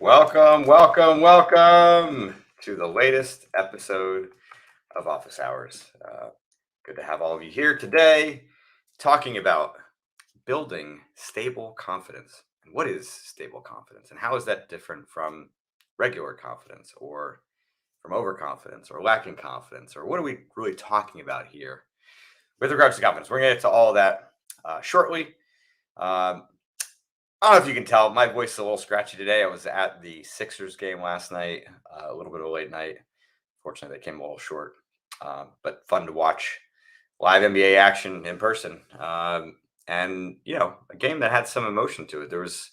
Welcome to the latest episode of Office Hours. Good to have all of you here today talking about building stable confidence. And what is stable confidence? And how is that different from regular confidence or from overconfidence or lacking confidence? Or what are we really talking about here with regards to confidence? We're going to get to all of that shortly. I don't know if you can tell, my voice is a little scratchy today. I was at the Sixers game last night, a little bit of a late night. Fortunately, they came a little short, but fun to watch live NBA action in person. And, a game that had some emotion to it. There was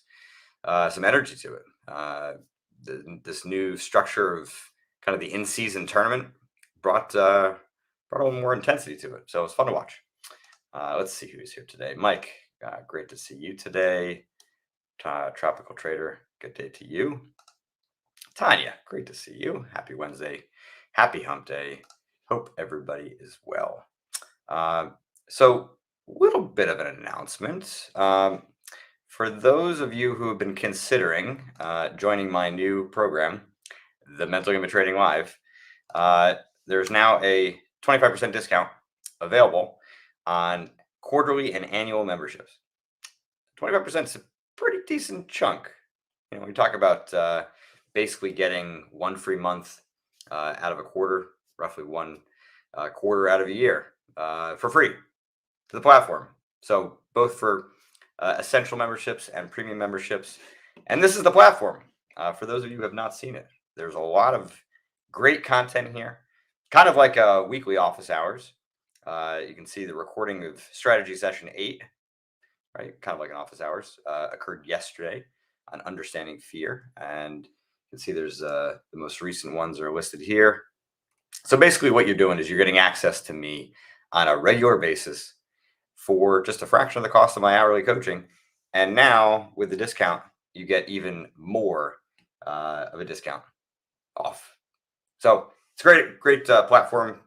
some energy to it. This new structure of kind of the in-season tournament brought a little more intensity to it. So it was fun to watch. Let's see who's here today. Mike, great to see you today. Tropical Trader, good day to you. Tanya, great to see you. Happy Wednesday. Happy hump day. Hope everybody is well. So, a little bit of an announcement. For those of you who have been considering joining my new program, the Mental Game of Trading Live, there's now a 25% discount available on quarterly and annual memberships. 25% is a pretty decent chunk. We talk about basically getting one free month out of a quarter, roughly one quarter out of a year for free to the platform. So both for essential memberships and premium memberships. And this is the platform. For those of you who have not seen it, there's a lot of great content here, kind of like weekly office hours. You can see the recording of strategy session 8, right? Kind of like an office hours, occurred yesterday on understanding fear. And you can see there's the most recent ones are listed here. So basically what you're doing is you're getting access to me on a regular basis for just a fraction of the cost of my hourly coaching. And now with the discount, you get even more of a discount off. So it's a great platform.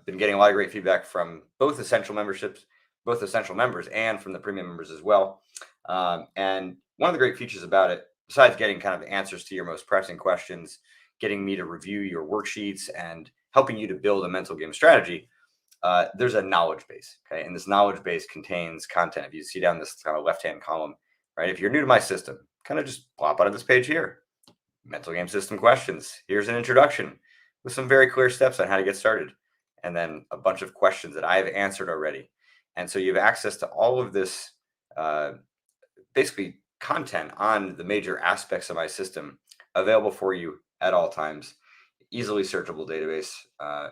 Been getting a lot of great feedback from both essential memberships, both essential members and from the premium members as well. And one of the great features about it, besides getting kind of answers to your most pressing questions, getting me to review your worksheets and helping you to build a mental game strategy, there's a knowledge base. Okay. And this knowledge base contains content. If you see down this kind of left-hand column, right? If you're new to my system, kind of just plop out of this page here. Mental game system questions. Here's an introduction with some very clear steps on how to get started. And then a bunch of questions that I have answered already. And so you have access to all of this basically content on the major aspects of my system available for you at all times, easily searchable database.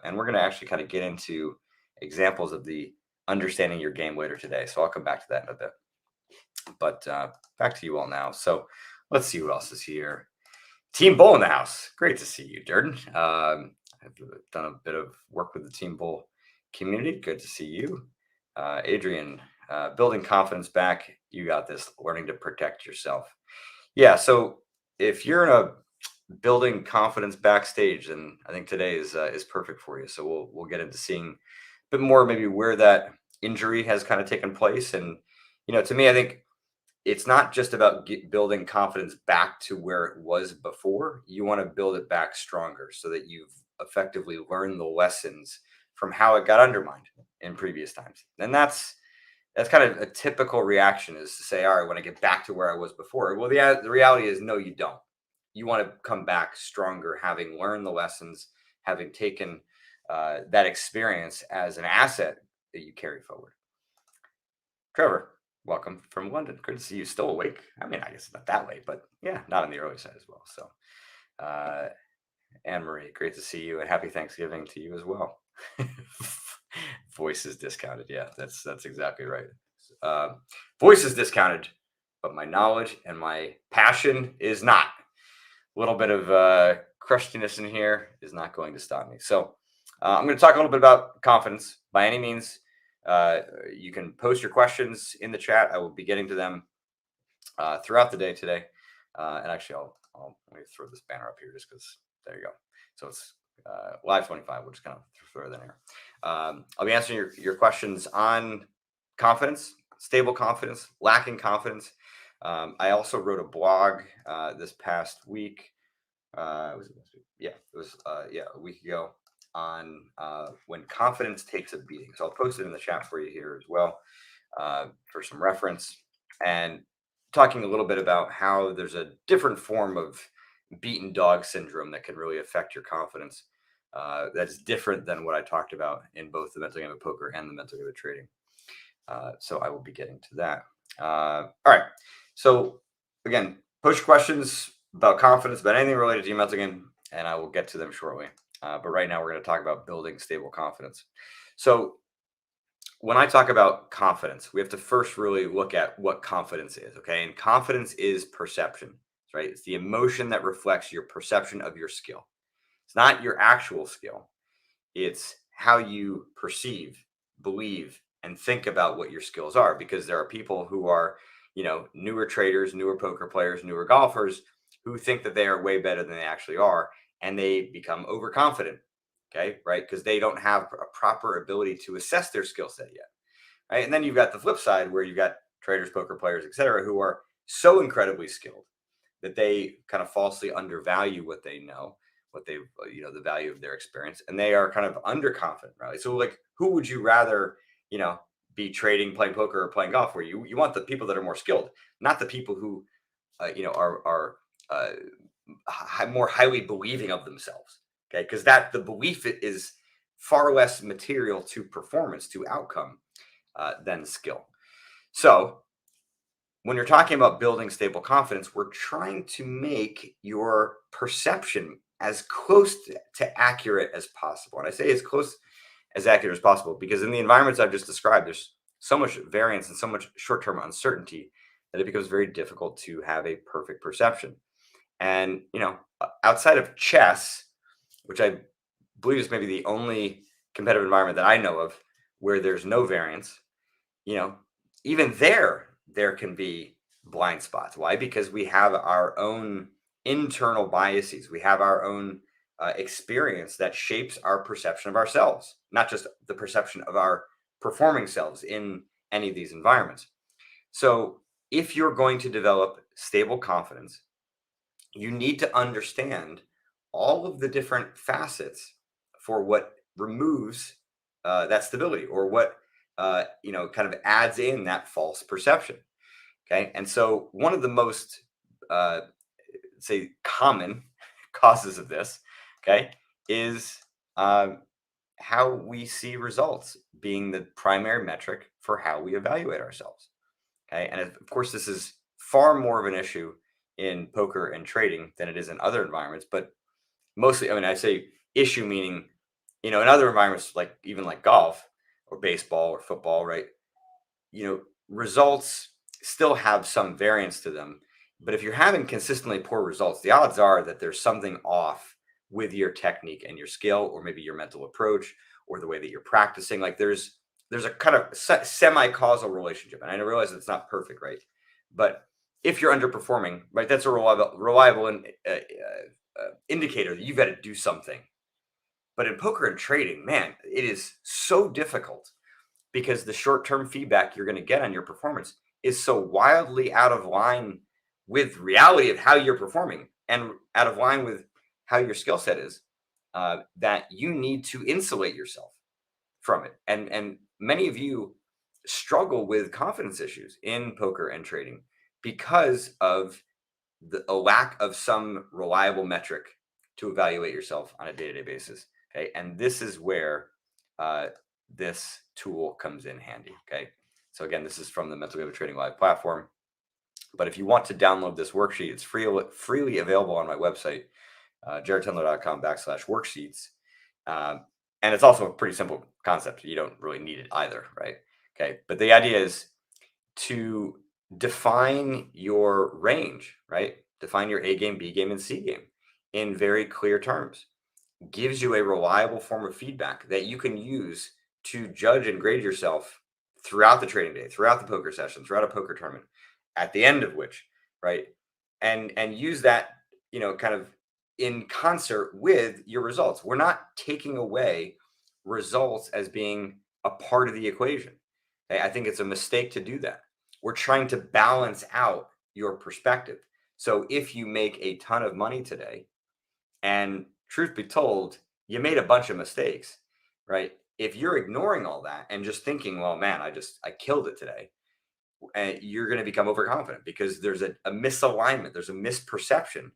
And we're going to actually kind of get into examples of the understanding your game later today. So I'll come back to that in a bit. But back to you all now. So let's see who else is here. Team Bull in the house. Great to see you, Durden. I've done a bit of work with the Team Bull community. Good to see you. Adrian, building confidence back. You got this. Learning to protect yourself. Yeah. So if you're in a building confidence backstage, then I think today is perfect for you. So we'll get into seeing a bit more maybe where that injury has kind of taken place. And to me, I think it's not just about building confidence back to where it was before. You want to build it back stronger so that you've effectively learned the lessons from how it got undermined in previous times. And that's kind of a typical reaction, is to say, all right, when I get back to where I was before. Well, the reality is, no, you don't. You want to come back stronger, having learned the lessons, having taken that experience as an asset that you carry forward. Trevor, welcome from London. Good to see you still awake. I mean, I guess it's not that late, but yeah, not on the early side as well. So, Anne-Marie, great to see you, and happy Thanksgiving to you as well. Voice is discounted. Yeah, that's exactly right. Voice is discounted, but my knowledge and my passion is not. A little bit of crustiness in here is not going to stop me. So I'm going to talk a little bit about confidence. By any means, you can post your questions in the chat. I will be getting to them throughout the day today. And actually, let me throw this banner up here just because there you go. So it's live 25. We'll just kind of throw that in here. I'll be answering your questions on confidence, stable confidence, lacking confidence. I also wrote a blog this past week. Was it last week? Yeah, it was a week ago on when confidence takes a beating. So I'll post it in the chat for you here as well for some reference, and talking a little bit about how there's a different form of beaten dog syndrome that can really affect your confidence. That's different than what I talked about in both the mental game of poker and the mental game of trading. So I will be getting to that. All right. So again, push questions about confidence, about anything related to your mental game, and I will get to them shortly. But right now, we're going to talk about building stable confidence. So when I talk about confidence, we have to first really look at what confidence is. Okay. And confidence is perception, right? It's the emotion that reflects your perception of your skill. It's not your actual skill, it's how you perceive, believe, and think about what your skills are. Because there are people who are, newer traders, newer poker players, newer golfers who think that they are way better than they actually are, and they become overconfident. Okay, right? Because they don't have a proper ability to assess their skill set yet. Right. And then you've got the flip side where you've got traders, poker players, etc., who are so incredibly skilled that they kind of falsely undervalue what they know, what they, the value of their experience, and they are kind of underconfident, right? So, like, who would you rather, be trading, playing poker, or playing golf? Where you want the people that are more skilled, not the people who, are more highly believing of themselves. Okay, because that the belief is far less material to performance, to outcome, than skill. So when you're talking about building stable confidence, we're trying to make your perception as close to accurate as possible. And I say as close as accurate as possible because in the environments I've just described, there's so much variance and so much short-term uncertainty that it becomes very difficult to have a perfect perception. And, outside of chess, which I believe is maybe the only competitive environment that I know of where there's no variance, you know, even there can be blind spots. Why? Because we have our own internal biases. We have our own experience that shapes our perception of ourselves, not just the perception of our performing selves in any of these environments. So, if you're going to develop stable confidence, you need to understand all of the different facets for what removes that stability or what kind of adds in that false perception. Okay, and so one of the most uh, say common causes of this, okay, is how we see results being the primary metric for how we evaluate ourselves. Okay. And of course, this is far more of an issue in poker and trading than it is in other environments. But mostly, I mean, I say issue meaning, in other environments, like even like golf or baseball or football, right? Results still have some variance to them. But if you're having consistently poor results, the odds are that there's something off with your technique and your skill, or maybe your mental approach, or the way that you're practicing. Like there's a kind of semi-causal relationship, and I realize it's not perfect, right? But if you're underperforming, right, that's a reliable indicator that you've got to do something. But in poker and trading, man, it is so difficult because the short-term feedback you're going to get on your performance is so wildly out of line with reality of how you're performing and out of line with how your skill set is, that you need to insulate yourself from it. And many of you struggle with confidence issues in poker and trading because of a lack of some reliable metric to evaluate yourself on a day-to-day basis. Okay, and this is where this tool comes in handy. Okay, so again, this is from the Mental Game of Trading Live platform. But if you want to download this worksheet, it's freely available on my website, jaredtendler.com/worksheets. And it's also a pretty simple concept. You don't really need it either, right? Okay, but the idea is to define your range, right? Define your A game, B game, and C game in very clear terms. Gives you a reliable form of feedback that you can use to judge and grade yourself throughout the trading day, throughout the poker session, throughout a poker tournament, at the end of which, right? And use that, kind of in concert with your results. We're not taking away results as being a part of the equation. Okay? I think it's a mistake to do that. We're trying to balance out your perspective. So if you make a ton of money today, and truth be told, you made a bunch of mistakes, right? If you're ignoring all that and just thinking, well, man, I killed it today, and you're going to become overconfident because there's a misalignment, there's a misperception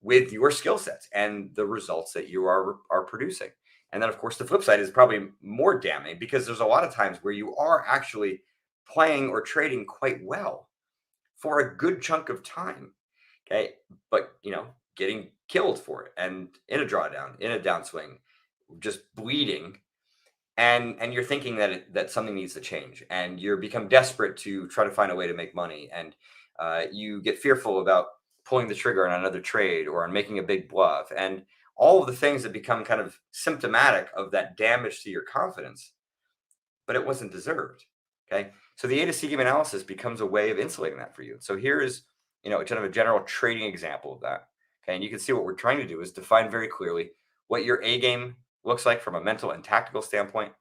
with your skill sets and the results that you are producing. And then, of course, the flip side is probably more damning because there's a lot of times where you are actually playing or trading quite well for a good chunk of time. Okay. But, getting killed for it and in a drawdown, in a downswing, just bleeding. And you're thinking that something needs to change and you're become desperate to try to find a way to make money. And you get fearful about pulling the trigger on another trade or on making a big bluff. And all of the things that become kind of symptomatic of that damage to your confidence, but it wasn't deserved. Okay. So the A to C game analysis becomes a way of insulating that for you. So here is, kind of a general trading example of that. Okay. And you can see what we're trying to do is define very clearly what your A game looks like from a mental and tactical standpoint,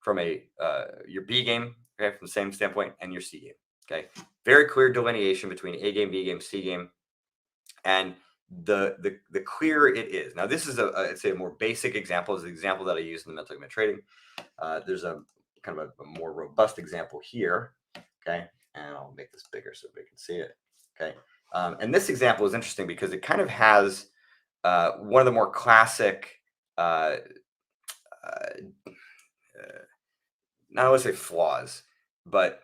from your B game, okay, from the same standpoint, and your C game. Okay. Very clear delineation between A game, B game, C game. And the clearer it is. Now, this is I'd say a more basic example, is the example that I use in the mental game trading. There's a kind of a more robust example here. Okay. And I'll make this bigger so we can see it. Okay. And this example is interesting because it kind of has one of the more classic, uh, not always say flaws, but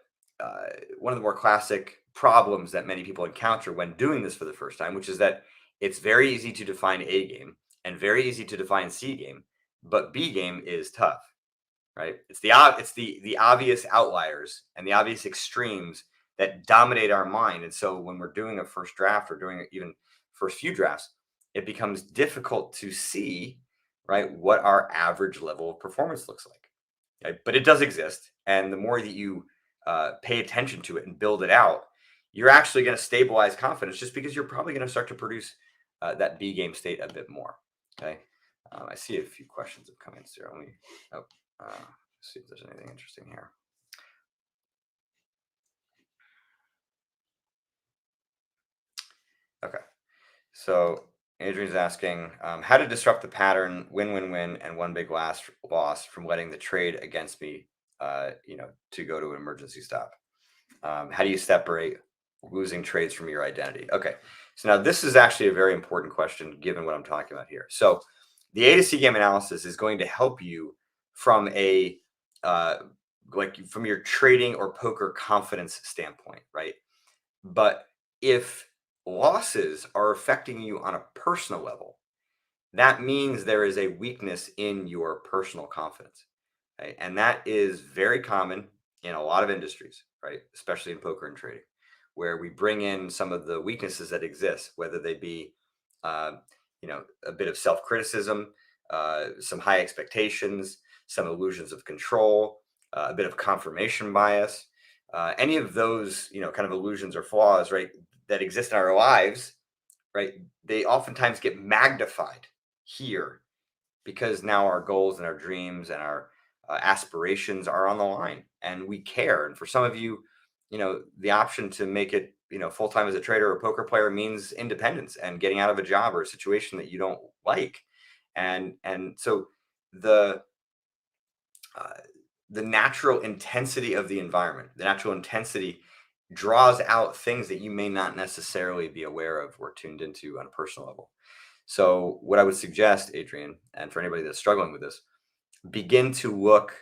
one of the more classic problems that many people encounter when doing this for the first time, which is that it's very easy to define A game and very easy to define C game, but B game is tough, right? It's the obvious outliers and the obvious extremes that dominate our mind. And so when we're doing a first draft or doing even first few drafts, it becomes difficult to see, right, what our average level of performance looks like. Okay? But it does exist, and the more that you pay attention to it and build it out, you're actually going to stabilize confidence just because you're probably going to start to produce that B game state a bit more. Okay, I see a few questions have come in. So let me see if there's anything interesting here. Okay, so Adrian's asking how to disrupt the pattern, win, and one big loss from letting the trade against me, to go to an emergency stop. How do you separate losing trades from your identity? Okay, so now this is actually a very important question given what I'm talking about here. So the A to C game analysis is going to help you from a from your trading or poker confidence standpoint, right? But if losses are affecting you on a personal level, that means there is a weakness in your personal confidence. Right? And that is very common in a lot of industries, right? Especially in poker and trading, where we bring in some of the weaknesses that exist, whether they be, uh, a bit of self-criticism, some high expectations, some illusions of control, a bit of confirmation bias, any of those, kind of illusions or flaws, right, that exist in our lives, right? They oftentimes get magnified here because now our goals and our dreams and our aspirations are on the line and we care. And for some of you, the option to make it, full time as a trader or poker player means independence and getting out of a job or a situation that you don't like. And so the uh, the natural intensity of the environment, the natural intensity draws out things that you may not necessarily be aware of or tuned into on a personal level. So, what I would suggest, Adrian, and for anybody that's struggling with this, begin to look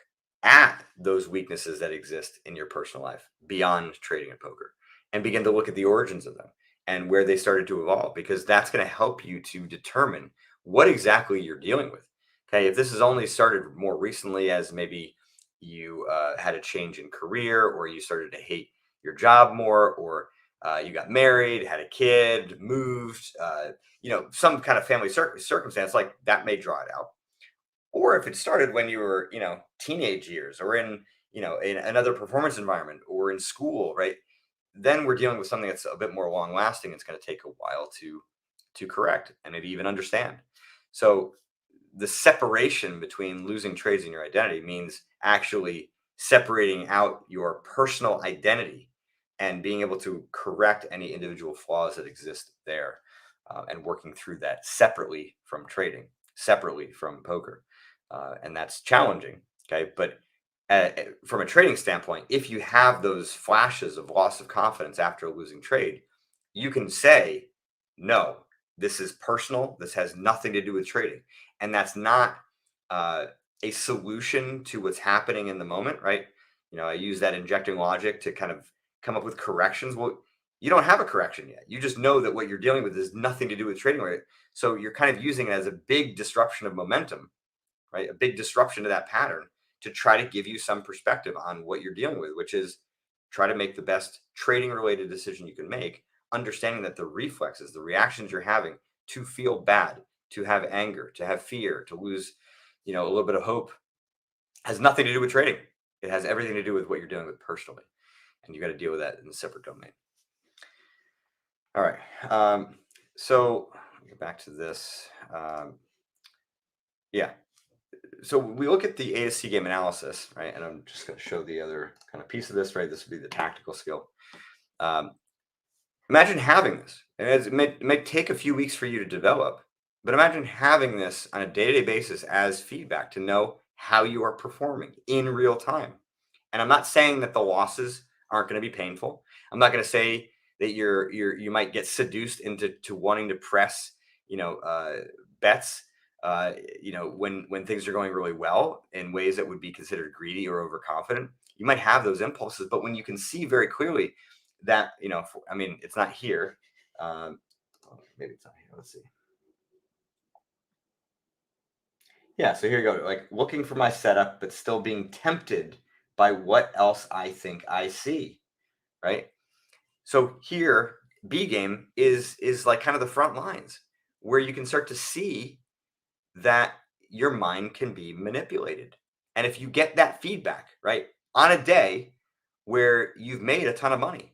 at those weaknesses that exist in your personal life beyond trading and poker and begin to look at the origins of them and where they started to evolve, because that's going to help you to determine what exactly you're dealing with. Okay. If this has only started more recently, as maybe you had a change in career or you started to hate your job more, or you got married, had a kid, moved, some kind of family circumstance like that may draw it out. Or if it started when you were, teenage years or in another performance environment or in school, right? Then we're dealing with something that's a bit more long lasting. It's going to take a while to correct and maybe even understand. So the separation between losing trades and your identity means actually separating out your personal identity and being able to correct any individual flaws that exist there, and working through that separately from trading, separately from poker. And that's challenging. Okay. But from a trading standpoint, if you have those flashes of loss of confidence after a losing trade, you can say, no, this is personal. This has nothing to do with trading. And that's not uh, a solution to what's happening in the moment, right? I use that injecting logic to kind of come up with corrections. Well, you don't have a correction yet. You just know that what you're dealing with is nothing to do with trading, right? So you're kind of using it as a big disruption of momentum, right? A big disruption to that pattern to try to give you some perspective on what you're dealing with, which is try to make the best trading related decision you can make, understanding that the reflexes, the reactions you're having to feel bad, to have anger, to have fear, to lose, a little bit of hope has nothing to do with trading. It has everything to do with what you're dealing with personally. And you got to deal with that in a separate domain. All right. So get back to this. Yeah. So we look at the A to C game analysis, right? And I'm just going to show the other kind of piece of this, right? This would be the tactical skill. Imagine having this. And it may take a few weeks for you to develop, but imagine having this on a day-to-day basis as feedback to know how you are performing in real time. And I'm not saying that the losses aren't going to be painful. I'm not going to say that you might get seduced into wanting to press, bets, when things are going really well in ways that would be considered greedy or overconfident. You might have those impulses, but when you can see very clearly that, it's not here. Maybe it's not here. Let's see. Yeah, so here you go. Like looking for my setup, but still being tempted by what else I think I see, right? So here, B game is like kind of the front lines where you can start to see that your mind can be manipulated. And if you get that feedback, right, on a day where you've made a ton of money,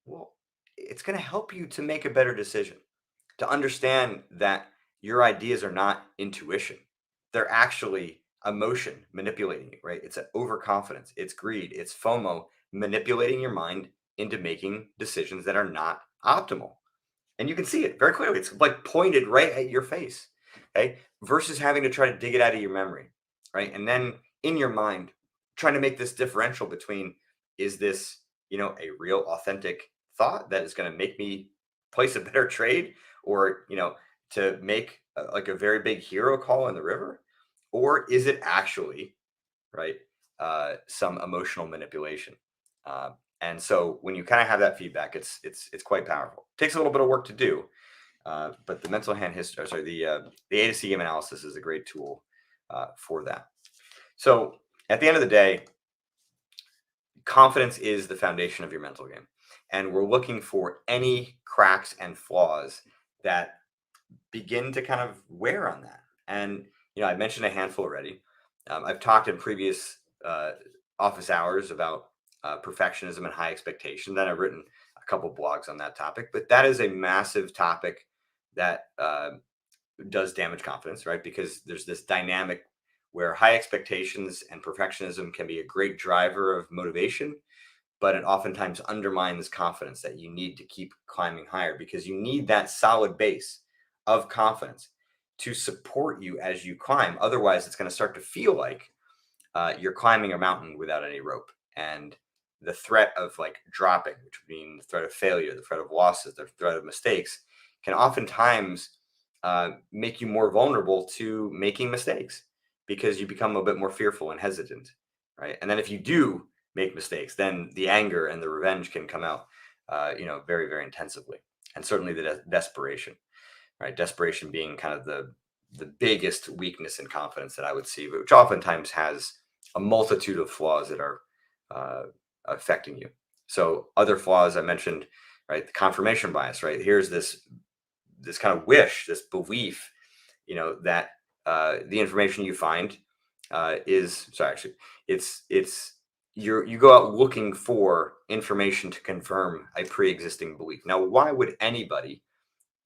well, it's going to help you to make a better decision, to understand that your ideas are not intuition. They're actually emotion manipulating you, right? It's an overconfidence, it's greed, it's FOMO manipulating your mind into making decisions that are not optimal. And you can see it very clearly. It's like pointed right at your face, okay? Versus having to try to dig it out of your memory, right? And then in your mind, trying to make this differential between, is this, a real authentic thought that is going to make me place a better trade, or, to make like a very big hero call in the river, or is it actually, right, some emotional manipulation? Uh, and so when you kind of have that feedback, it's quite powerful. It takes a little bit of work to do, but the mental hand history, sorry, the A to C game analysis is a great tool for that. So at the end of the day, confidence is the foundation of your mental game, and we're looking for any cracks and flaws that begin to kind of wear on that. And I mentioned a handful already. I've talked in previous office hours about perfectionism and high expectation. Then I've written a couple blogs on that topic, but that is a massive topic that does damage confidence, right? Because there's this dynamic where high expectations and perfectionism can be a great driver of motivation, but it oftentimes undermines confidence that you need to keep climbing higher, because you need that solid base of confidence to support you as you climb. Otherwise, it's going to start to feel like you're climbing a mountain without any rope. And the threat of like dropping, which would mean the threat of failure, the threat of losses, the threat of mistakes, can oftentimes make you more vulnerable to making mistakes, because you become a bit more fearful and hesitant, right? And then if you do make mistakes, then the anger and the revenge can come out, very, very intensively. And certainly the desperation, right? Desperation being kind of the biggest weakness in confidence that I would see, which oftentimes has a multitude of flaws that are affecting you. So other flaws I mentioned, right? The confirmation bias, right? Here's this kind of wish, this belief, that the information you find is sorry, actually, it's you go out looking for information to confirm a pre-existing belief. Now, why would anybody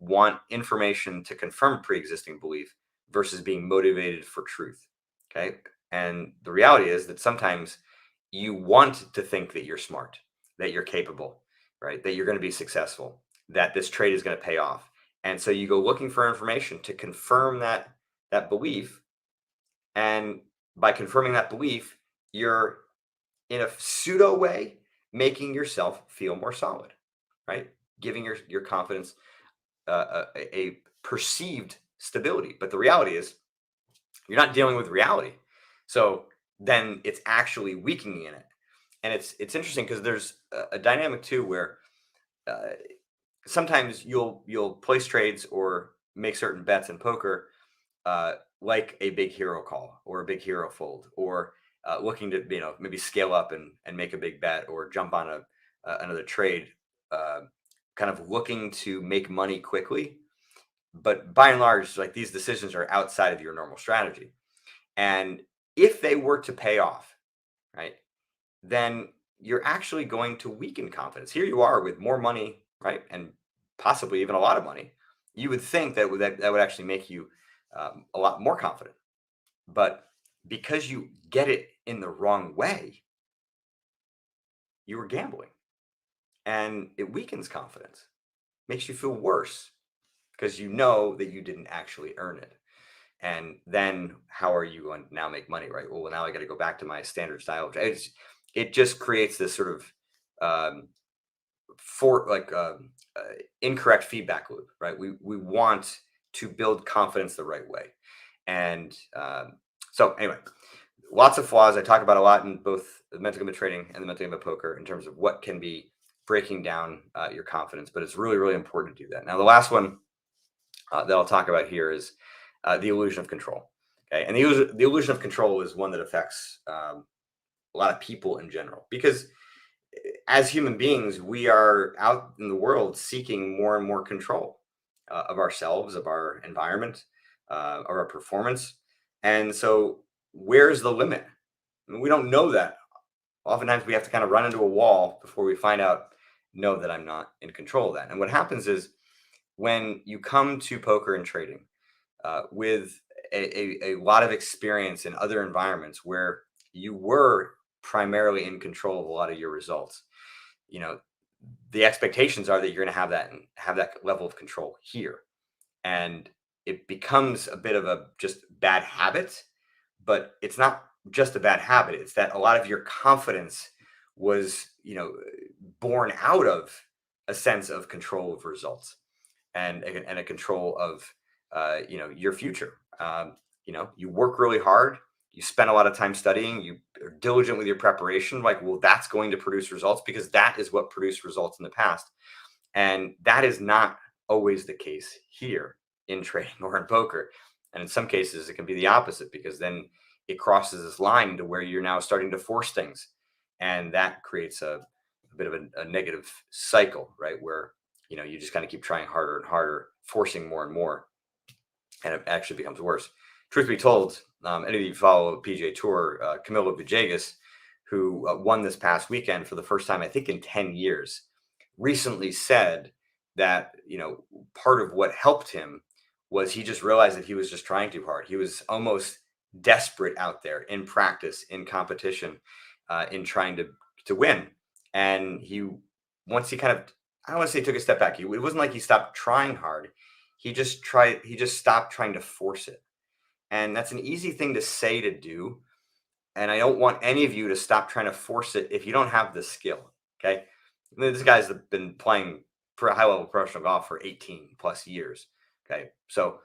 want information to confirm pre-existing belief versus being motivated for truth? Okay. And the reality is that sometimes you want to think that you're smart. that you're capable, right? That you're going to be successful, that this trade is going to pay off. And so you go looking for information to confirm that belief. And by confirming that belief, you're in a pseudo way making yourself feel more solid, right? Giving your confidence a perceived stability. But the reality is you're not dealing with reality. So then it's actually weakening in it. And it's interesting because there's a dynamic too where uh, sometimes you'll place trades or make certain bets in poker, like a big hero call or a big hero fold, or looking to maybe scale up and make a big bet or jump on another trade, uh, kind of looking to make money quickly. But by and large, like, these decisions are outside of your normal strategy. And if they were to pay off, right, then you're actually going to weaken confidence. Here you are with more money, right, and possibly even a lot of money. You would think that would actually make you a lot more confident. But because you get it in the wrong way, you were gambling, and it weakens confidence, makes you feel worse because you know that you didn't actually earn it. And then how are you going to now make money, right? Well, now I got to go back to my standard style. It just creates this sort of um, for like incorrect feedback loop, right? We want to build confidence the right way, and so anyway, lots of flaws I talk about a lot in both the mental game of trading and the mental game of poker in terms of what can be breaking down your confidence. But it's really, really important to do that. Now, the last one that I'll talk about here is the illusion of control. Okay, and the illusion of control is one that affects a lot of people in general, because as human beings, we are out in the world seeking more and more control of ourselves, of our environment, of our performance. And so, where's the limit? I mean, we don't know that. Oftentimes, we have to kind of run into a wall before we find out, no, that I'm not in control of that. And what happens is when you come to poker and trading with a lot of experience in other environments where you were primarily in control of a lot of your results, you know, the expectations are that you're going to have that and have that level of control here. And it becomes a bit of a just bad habit, but it's not just a bad habit. It's that a lot of your confidence was, born out of a sense of control of results and a control of, your future. You work really hard. You spend a lot of time studying. You are diligent with your preparation. Like, well, that's going to produce results because that is what produced results in the past. And that is not always the case here in trading or in poker. And in some cases, it can be the opposite, because then it crosses this line to where you're now starting to force things. And that creates a bit of a negative cycle, right? Where, you just kind of keep trying harder and harder, forcing more and more. And it actually becomes worse. Truth be told, any of you follow PGA Tour, Camilo Villegas, who won this past weekend for the first time, I think, in 10 years, recently said that, part of what helped him was he just realized that he was just trying too hard. He was almost desperate out there in practice, in competition, in trying to win. And once he kind of, I don't want to say took a step back. It wasn't like he stopped trying hard. He just stopped trying to force it. And that's an easy thing to say, to do. And I don't want any of you to stop trying to force it if you don't have the skill. Okay. This guy's been playing for a high level professional golf for 18 plus years. Okay. So,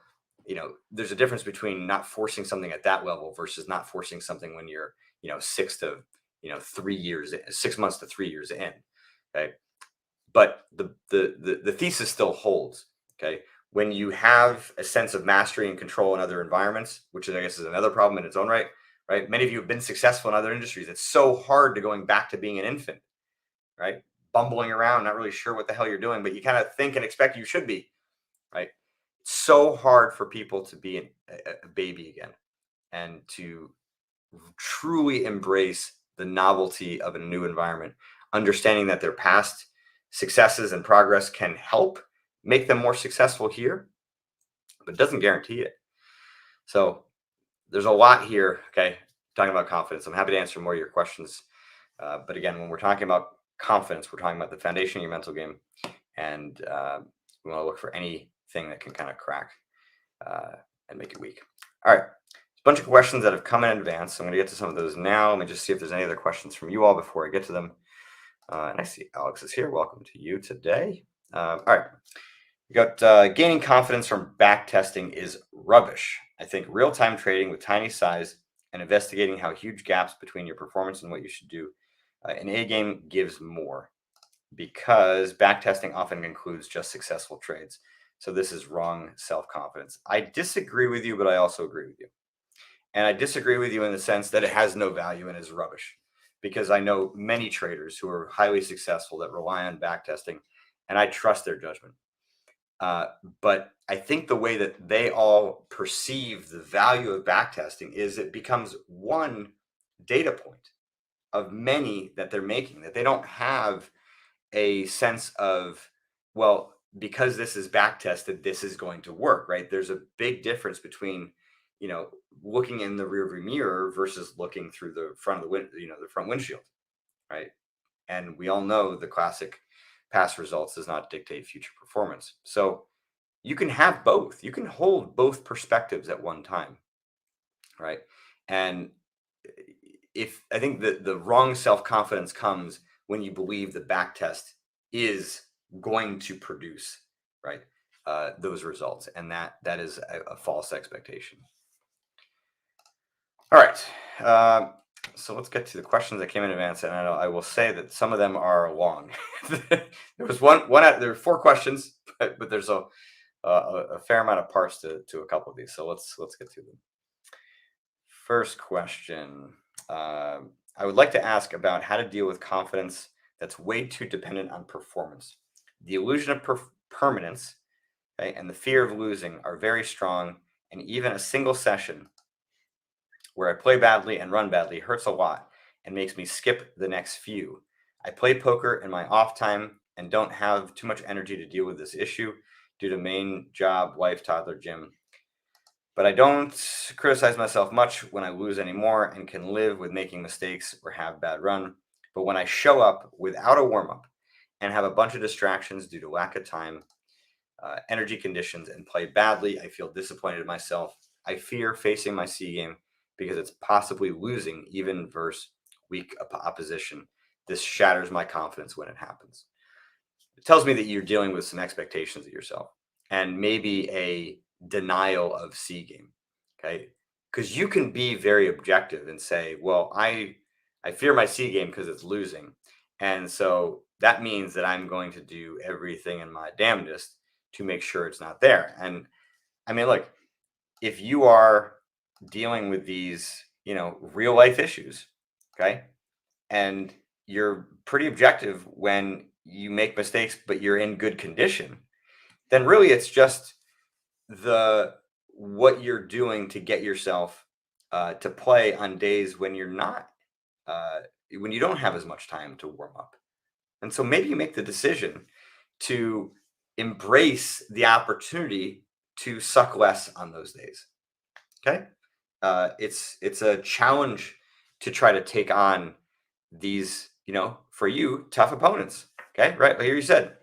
there's a difference between not forcing something at that level versus not forcing something when you're, 6 months to 3 years in. Okay. But the thesis still holds. Okay. When you have a sense of mastery and control in other environments, which I guess is another problem in its own right, right? Many of you have been successful in other industries. It's so hard to going back to being an infant, right? Bumbling around, not really sure what the hell you're doing, but you kind of think and expect you should be, right? It's so hard for people to be a baby again and to truly embrace the novelty of a new environment, understanding that their past successes and progress can help make them more successful here, but it doesn't guarantee it. So there's a lot here. Okay. Talking about confidence. I'm happy to answer more of your questions. But again, when we're talking about confidence. We're talking about the foundation of your mental game, and we want to look for anything that can kind of crack and make it weak. All right. A bunch of questions that have come in advance. So I'm going to get to some of those now. Let me just see if there's any other questions from you all before I get to them. And I see Alex is here. Welcome to you today. All right. We got gaining confidence from back testing is rubbish. I think real-time trading with tiny size and investigating how huge gaps between your performance and what you should do in a game gives more, because back testing often includes just successful trades. So this is wrong self-confidence. I disagree with you, but I also agree with you. And I disagree with you in the sense that it has no value and is rubbish, because I know many traders who are highly successful that rely on back testing, and I trust their judgment. But I think the way that they all perceive the value of back testing is it becomes one data point of many that they're making, that they don't have a sense of, well, because this is back tested, this is going to work, right? There's a big difference between, looking in the rearview mirror versus looking through the front of the the front windshield, right? And we all know the classic past results does not dictate future performance. So you can have both. You can hold both perspectives at one time, right? And if I think that the wrong self-confidence comes when you believe the back test is going to produce, right, those results, and that is a false expectation. All right, so let's get to the questions that came in advance, and I will say that some of them are long. There was there were 4 questions, but there's a fair amount of parts to a couple of these, so let's get to them. First question. I would like to ask about how to deal with confidence that's way too dependent on performance. The illusion of permanence, okay, and the fear of losing are very strong, and even a single session where I play badly and run badly hurts a lot and makes me skip the next few. I play poker in my off time and don't have too much energy to deal with this issue due to main job, wife, toddler, gym. But I don't criticize myself much when I lose anymore and can live with making mistakes or have bad run. But when I show up without a warm-up and have a bunch of distractions due to lack of time, energy conditions, and play badly, I feel disappointed in myself. I fear facing my C game because it's possibly losing even versus weak opposition. This shatters my confidence when it happens. It tells me that you're dealing with some expectations of yourself and maybe a denial of C game, okay? Because you can be very objective and say, well, I fear my C game because it's losing. And so that means that I'm going to do everything in my damnedest to make sure it's not there. And I mean, look, if you are dealing with these, real life issues, okay, and you're pretty objective when you make mistakes, but you're in good condition, then really it's just what you're doing to get yourself to play on days when you're not, when you don't have as much time to warm up. And so maybe you make the decision to embrace the opportunity to suck less on those days. Okay. It's a challenge to try to take on these, for you, tough opponents. Okay. Right. Like you said,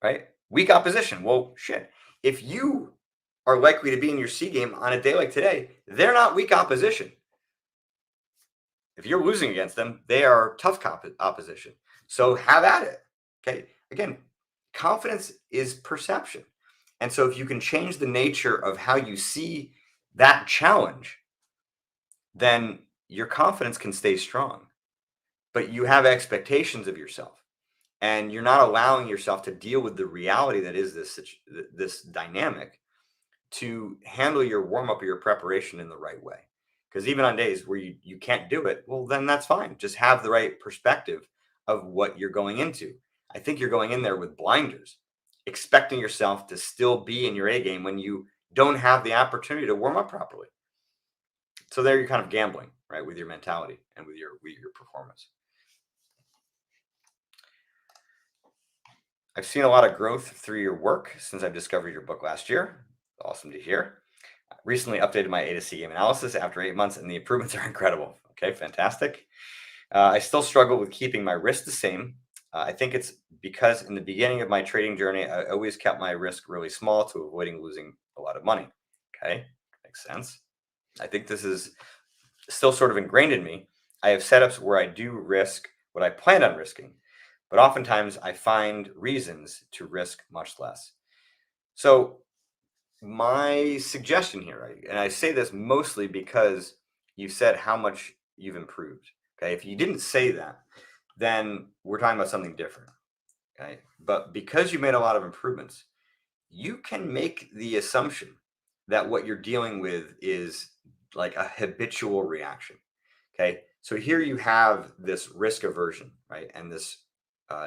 right. Weak opposition. Well, shit. If you are likely to be in your C game on a day like today, they're not weak opposition. If you're losing against them, they are tough opposition. So have at it. Okay. Again, confidence is perception. And so if you can change the nature of how you see that challenge, then your confidence can stay strong. But you have expectations of yourself, and you're not allowing yourself to deal with the reality that is this dynamic, to handle your warm-up or your preparation in the right way. Because even on days where you can't do it, well, then that's fine. Just have the right perspective of what you're going into. I think you're going in there with blinders, expecting yourself to still be in your A game when you don't have the opportunity to warm up properly. So there you're kind of gambling, right, with your mentality and with your performance. I've seen a lot of growth through your work since I've discovered your book last year. Awesome to hear. Recently updated my A to C game analysis after 8 months, and the improvements are incredible. Okay, fantastic. I still struggle with keeping my risk the same. I think it's because in the beginning of my trading journey, I always kept my risk really small to avoiding losing a lot of money. Okay, makes sense. I think this is still sort of ingrained in me. I have setups where I do risk what I plan on risking, but oftentimes I find reasons to risk much less. So, my suggestion here, right, and I say this mostly because you said how much you've improved. Okay, if you didn't say that, then we're talking about something different. Okay, but because you made a lot of improvements, you can make the assumption that what you're dealing with is like a habitual reaction. Okay. So here you have this risk aversion, right? And this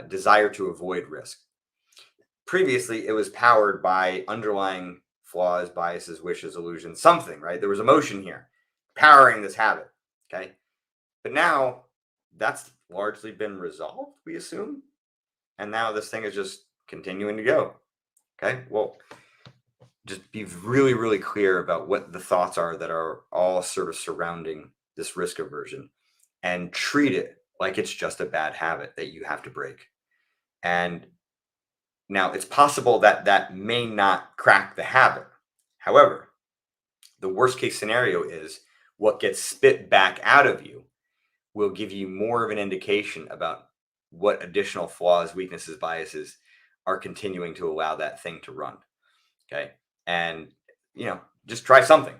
desire to avoid risk. Previously, it was powered by underlying flaws, biases, wishes, illusions, something, right? There was emotion here powering this habit. Okay. But now that's largely been resolved, we assume. And now this thing is just continuing to go. Okay. Well, just be really, really clear about what the thoughts are that are all sort of surrounding this risk aversion and treat it like it's just a bad habit that you have to break. And now it's possible that that may not crack the habit. However, the worst case scenario is what gets spit back out of you will give you more of an indication about what additional flaws, weaknesses, biases are continuing to allow that thing to run. Okay. And, just try something.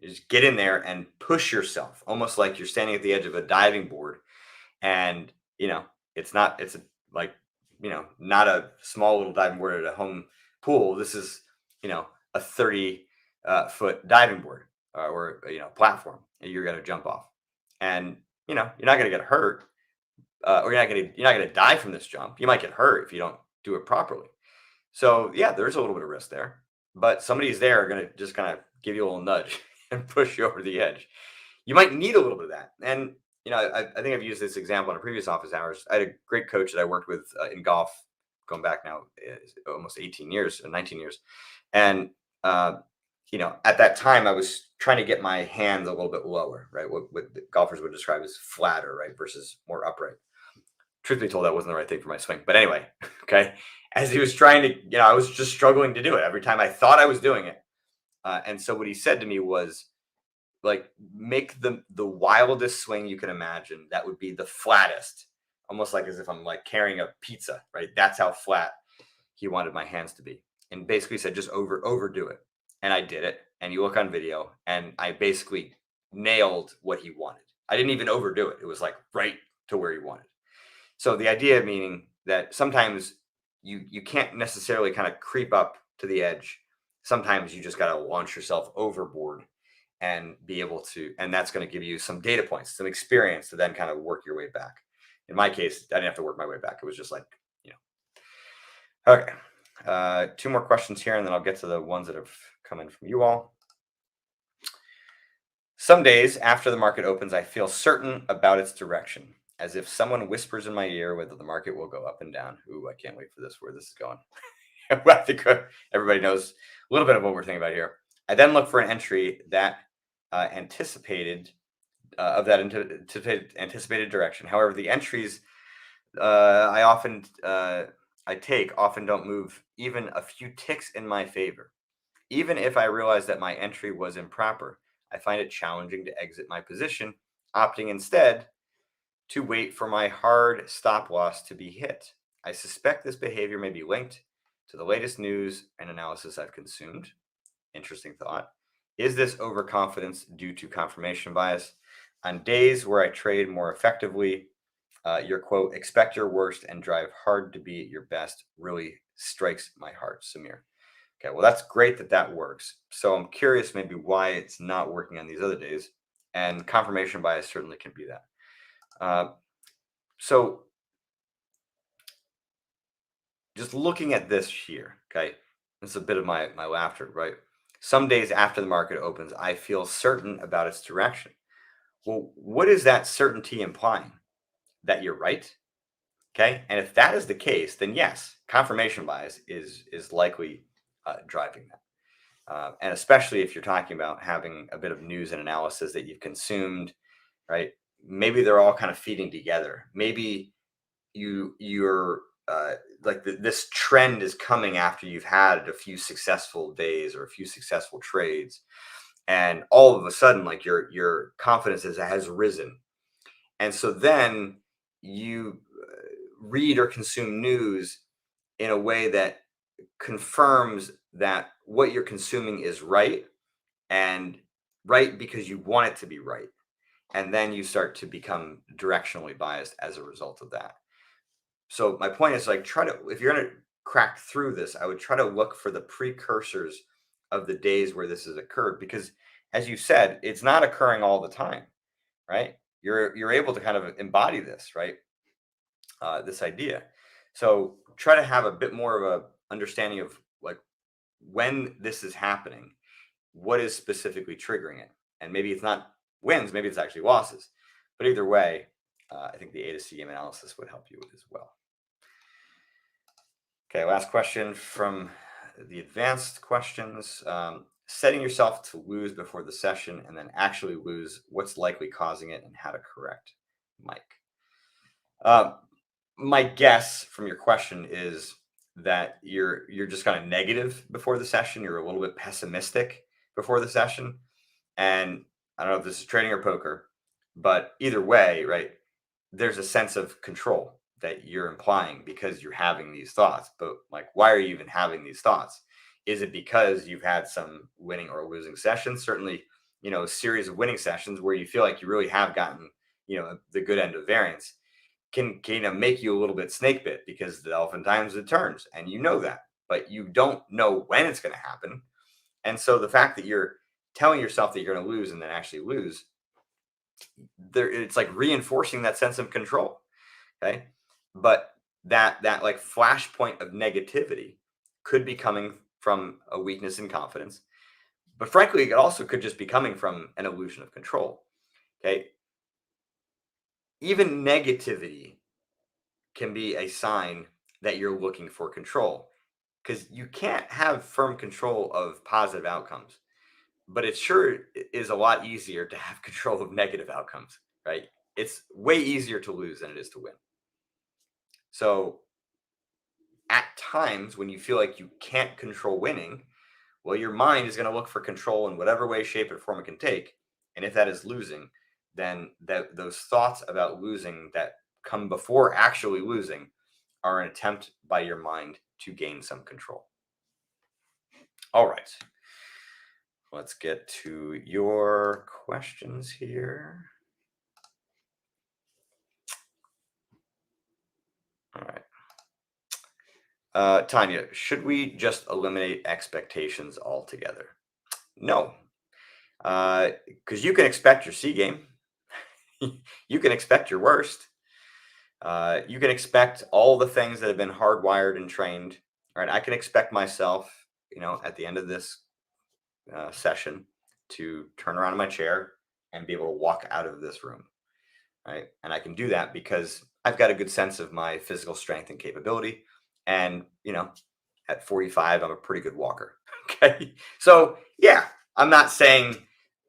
Just get in there and push yourself, almost like you're standing at the edge of a diving board. And, it's like, not a small little diving board at a home pool. This is, a 30 foot diving board or, platform that you're going to jump off. And, you're not going to get hurt or you're not going to die from this jump. You might get hurt if you don't do it properly. So yeah, there's a little bit of risk there, but somebody's there going to just kind of give you a little nudge and push you over the edge. You might need a little bit of that. And I think I've used this example in a previous office hours. I had a great coach that I worked with in golf, going back now almost 18 years, 19 years, and at that time I was trying to get my hands a little bit lower, right? What the golfers would describe as flatter, right, versus more upright. Truth be told, that wasn't the right thing for my swing. But anyway, okay. As he was trying to, I was just struggling to do it every time I thought I was doing it. And so what he said to me was, like, make the wildest swing you can imagine. That would be the flattest, almost like as if I'm like carrying a pizza, right? That's how flat he wanted my hands to be. And basically said, just overdo it. And I did it. And you look on video, and I basically nailed what he wanted. I didn't even overdo it. It was like right to where he wanted. So the idea meaning that sometimes you can't necessarily kind of creep up to the edge. Sometimes you just got to launch yourself overboard and be able to, and that's going to give you some data points, some experience to then kind of work your way back. In my case, I didn't have to work my way back. It was just like, okay. Two more questions here, and then I'll get to the ones that have come in from you all. Some days after the market opens, I feel certain about its direction, as if someone whispers in my ear whether the market will go up and down. Ooh, I can't wait for this, where this is going. I think everybody knows a little bit of what we're thinking about here. I then look for an entry that anticipated anticipated direction. However, the entries I take often don't move even a few ticks in my favor. Even if I realize that my entry was improper, I find it challenging to exit my position, opting instead to wait for my hard stop loss to be hit. I suspect this behavior may be linked to the latest news and analysis I've consumed. Interesting thought. Is this overconfidence due to confirmation bias? On days where I trade more effectively, your quote, expect your worst and drive hard to be at your best, really strikes my heart, Samir. Okay, well, that's great that works. So I'm curious maybe why it's not working on these other days. And confirmation bias certainly can be that. So just looking at this here, okay, this is a bit of my laughter, right? Some days after the market opens, I feel certain about its direction. Well, what is that certainty implying? That you're right? Okay, and if that is the case, then yes, confirmation bias is likely driving that. And especially if you're talking about having a bit of news and analysis that you've consumed, right? maybe they're all kind of feeding together. Maybe you're like this trend is coming after you've had a few successful days or a few successful trades, and all of a sudden, like your confidence has risen, and so then you read or consume news in a way that confirms that what you're consuming is right, and right because you want it to be right. And then you start to become directionally biased as a result of that. So my point is, like, try to, if you're going to crack through this, I would try to look for the precursors of the days where this has occurred, because as you said, it's not occurring all the time, right? You're able to kind of embody this, right? This idea. So try to have a bit more of a understanding of, like, when this is happening, what is specifically triggering it, and maybe it's not wins, maybe it's actually losses. But either way, I think the A to C game analysis would help you as well. Okay, last question from the advanced questions. Setting yourself to lose before the session and then actually lose, what's likely causing it and how to correct? Mike. My guess from your question is that you're just kind of negative before the session. You're a little bit pessimistic before the session. And I don't know if this is trading or poker, but either way, right, there's a sense of control that you're implying because you're having these thoughts. But, like, why are you even having these thoughts? Is it because you've had some winning or losing sessions? Certainly, a series of winning sessions where you feel like you really have gotten, the good end of variance can kind of make you a little bit snake bit, because oftentimes it turns, and you know that, but you don't know when it's going to happen. And so the fact that you're telling yourself that you're going to lose and then actually lose, it's like reinforcing that sense of control. Okay. But that like flashpoint of negativity could be coming from a weakness in confidence. But frankly, it also could just be coming from an illusion of control. Okay. Even negativity can be a sign that you're looking for control, because you can't have firm control of positive outcomes, but it sure is a lot easier to have control of negative outcomes, right? It's way easier to lose than it is to win. So at times when you feel like you can't control winning, well, your mind is going to look for control in whatever way, shape, or form it can take. And if that is losing, then those thoughts about losing that come before actually losing are an attempt by your mind to gain some control. All right. Let's get to your questions here. All right. Tanya, should we just eliminate expectations altogether? No, because you can expect your C game. You can expect your worst. You can expect all the things that have been hardwired and trained. Right? I can expect myself, at the end of this session, to turn around in my chair and be able to walk out of this room. Right? And I can do that because I've got a good sense of my physical strength and capability. And, at 45, I'm a pretty good walker. Okay. So, yeah, I'm not saying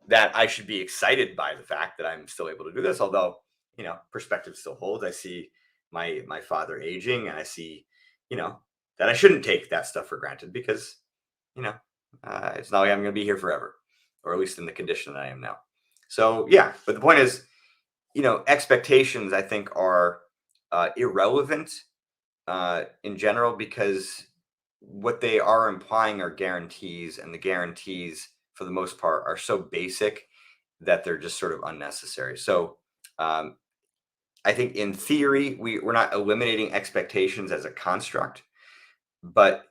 that I should be excited by the fact that I'm still able to do this, although, perspective still holds. I see my father aging, and I see, that I shouldn't take that stuff for granted, because, it's not like I'm going to be here forever, or at least in the condition that I am now. So, yeah, but the point is, expectations, I think, are irrelevant in general, because what they are implying are guarantees, and the guarantees, for the most part, are so basic that they're just sort of unnecessary. So I think in theory, we're not eliminating expectations as a construct, but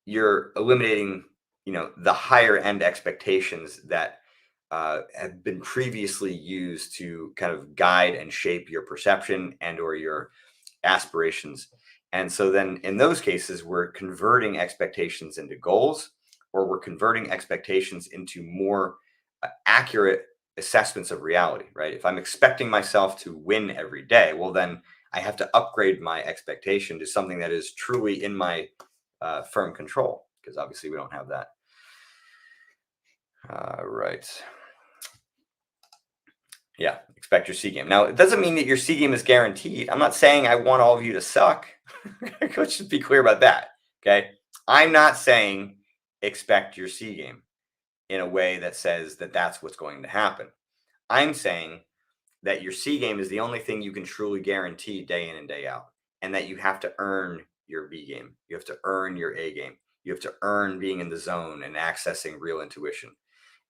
you're eliminating, the higher end expectations that have been previously used to kind of guide and shape your perception and or your aspirations. And so then in those cases, we're converting expectations into goals, or we're converting expectations into more accurate assessments of reality, right? If I'm expecting myself to win every day, well, then I have to upgrade my expectation to something that is truly in my firm control, because obviously we don't have that. Right. Yeah, expect your C game. Now, it doesn't mean that your C game is guaranteed. I'm not saying I want all of you to suck. Let's just be clear about that. Okay. I'm not saying expect your C game in a way that says that that's what's going to happen. I'm saying that your C game is the only thing you can truly guarantee day in and day out, and that you have to earn your B game. You have to earn your A game. You have to earn being in the zone and accessing real intuition.